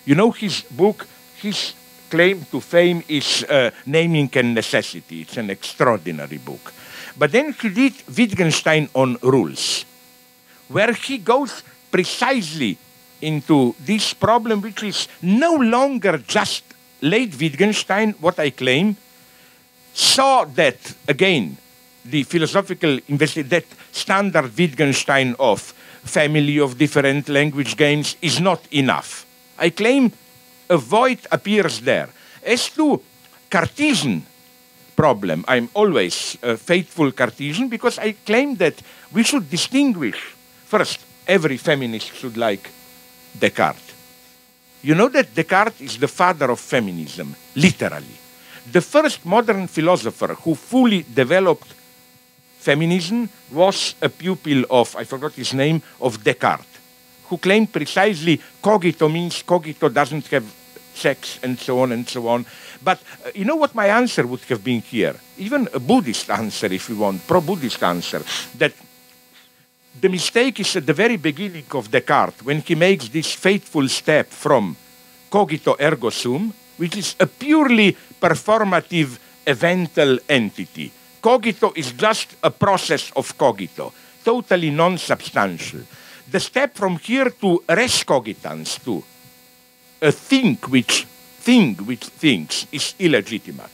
You know his book, his claim to fame is Naming and Necessity. It's an extraordinary book. But then he did Wittgenstein on Rules, where he goes precisely into this problem, which is no longer just late Wittgenstein, what I claim, saw that, again, the philosophical that standard Wittgenstein of family of different language games is not enough. I claim a void appears there. As to Cartesian, problem. I'm always a faithful Cartesian because I claim that we should distinguish. First, every feminist should like Descartes. You know that Descartes is the father of feminism, literally. The first modern philosopher who fully developed feminism was a pupil of, I forgot his name, of Descartes, who claimed precisely cogito means cogito doesn't have sex, and so on and so on. But you know what my answer would have been here? Even a Buddhist answer, if you want, pro-Buddhist answer, that the mistake is at the very beginning of Descartes, when he makes this fateful step from cogito ergo sum, which is a purely performative evental entity. Cogito is just a process of cogito, totally non-substantial. The step from here to res cogitans, to a thing which thinks, is illegitimate.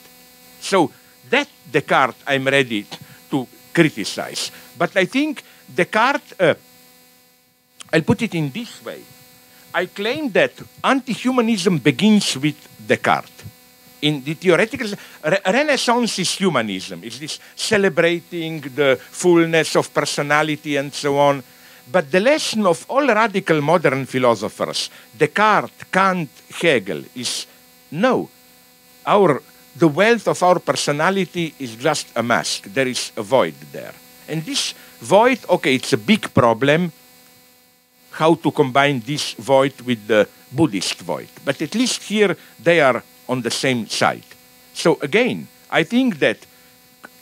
So that Descartes I'm ready to criticize. But I think Descartes, I'll put it in this way. I claim that anti-humanism begins with Descartes. In the theoretical, Renaissance is humanism. It's this celebrating the fullness of personality and so on. But the lesson of all radical modern philosophers, Descartes, Kant, Hegel, is no. The wealth of our personality is just a mask. There is a void there. And this void, okay, it's a big problem, how to combine this void with the Buddhist void. But at least here they are on the same side. So again, I think that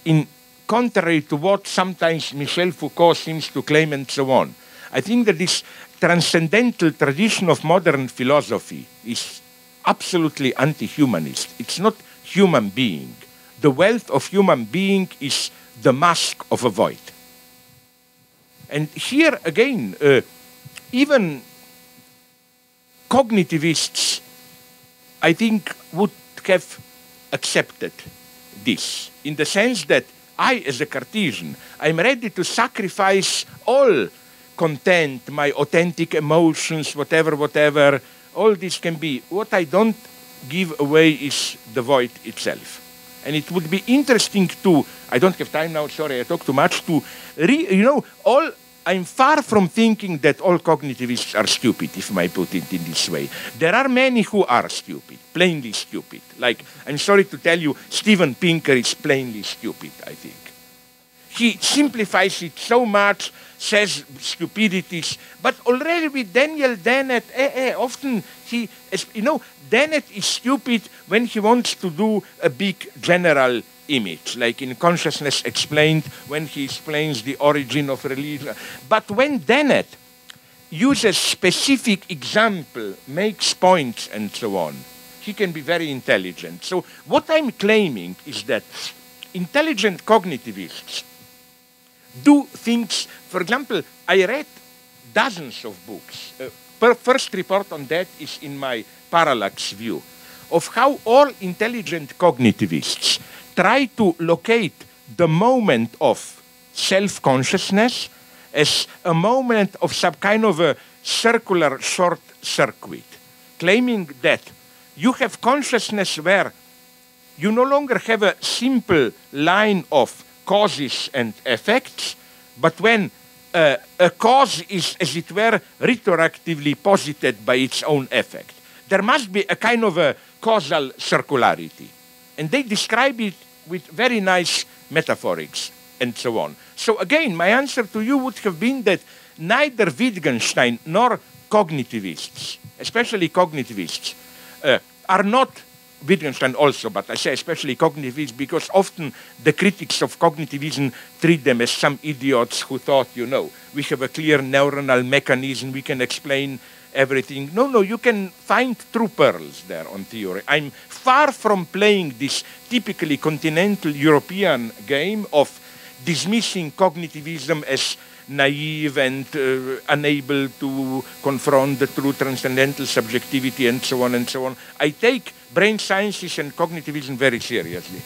in contrary to what sometimes Michel Foucault seems to claim and so on, I think that this transcendental tradition of modern philosophy is absolutely anti-humanist. It's not human being. The wealth of human being is the mask of a void. And here again, even cognitivists, I think, would have accepted this, in the sense that I, as a Cartesian, I'm ready to sacrifice all content, my authentic emotions, whatever, all this can be. What I don't give away is the void itself. And it would be interesting to, I don't have time now, sorry, I talk too much, to, I'm far from thinking that all cognitivists are stupid, if I put it in this way. There are many who are stupid, plainly stupid. Like, I'm sorry to tell you, Steven Pinker is plainly stupid, I think. He simplifies it so much, says stupidities, but already with Daniel Dennett, often Dennett is stupid when he wants to do a big general image, like in Consciousness Explained, when he explains the origin of religion. But when Dennett uses specific example, makes points, and so on, he can be very intelligent. So what I'm claiming is that intelligent cognitivists do things. For example, I read dozens of books. First report on that is in my parallax view of how all intelligent cognitivists try to locate the moment of self-consciousness as a moment of some kind of a circular short circuit, claiming that you have consciousness where you no longer have a simple line of causes and effects, but when a cause is, as it were, retroactively posited by its own effect, there must be a kind of a causal circularity. And they describe it with very nice metaphorics and so on. So again, my answer to you would have been that neither Wittgenstein nor cognitivists, especially cognitivists, are not Wittgenstein also, but I say especially cognitivists because often the critics of cognitivism treat them as some idiots who thought, we have a clear neuronal mechanism, we can explain everything. No, you can find true pearls there on theory. I'm far from playing this typically continental European game of dismissing cognitivism as naive and unable to confront the true transcendental subjectivity and so on and so on. I take brain sciences and cognitivism very seriously.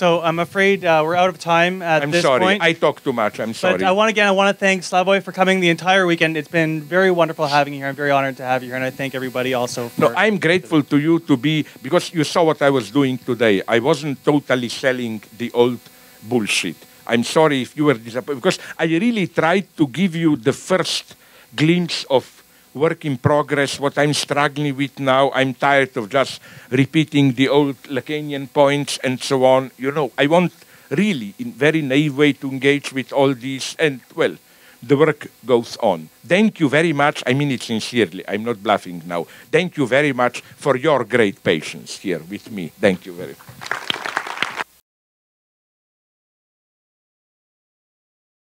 So I'm afraid we're out of time at this point. I'm sorry. I talk too much. I'm sorry. But I want to thank Slavoj for coming the entire weekend. It's been very wonderful having you here. I'm very honored to have you here, and I thank everybody also for... No, I'm grateful to you to be, because you saw what I was doing today. I wasn't totally selling the old bullshit. I'm sorry if you were disappointed, because I really tried to give you the first glimpse of work in progress, what I'm struggling with now. I'm tired of just repeating the old Lacanian points and so on. You know, I want really, in very naive way, to engage with all these, and, well, the work goes on. Thank you very much. I mean it sincerely. I'm not bluffing now. Thank you very much for your great patience here with me. Thank you very much.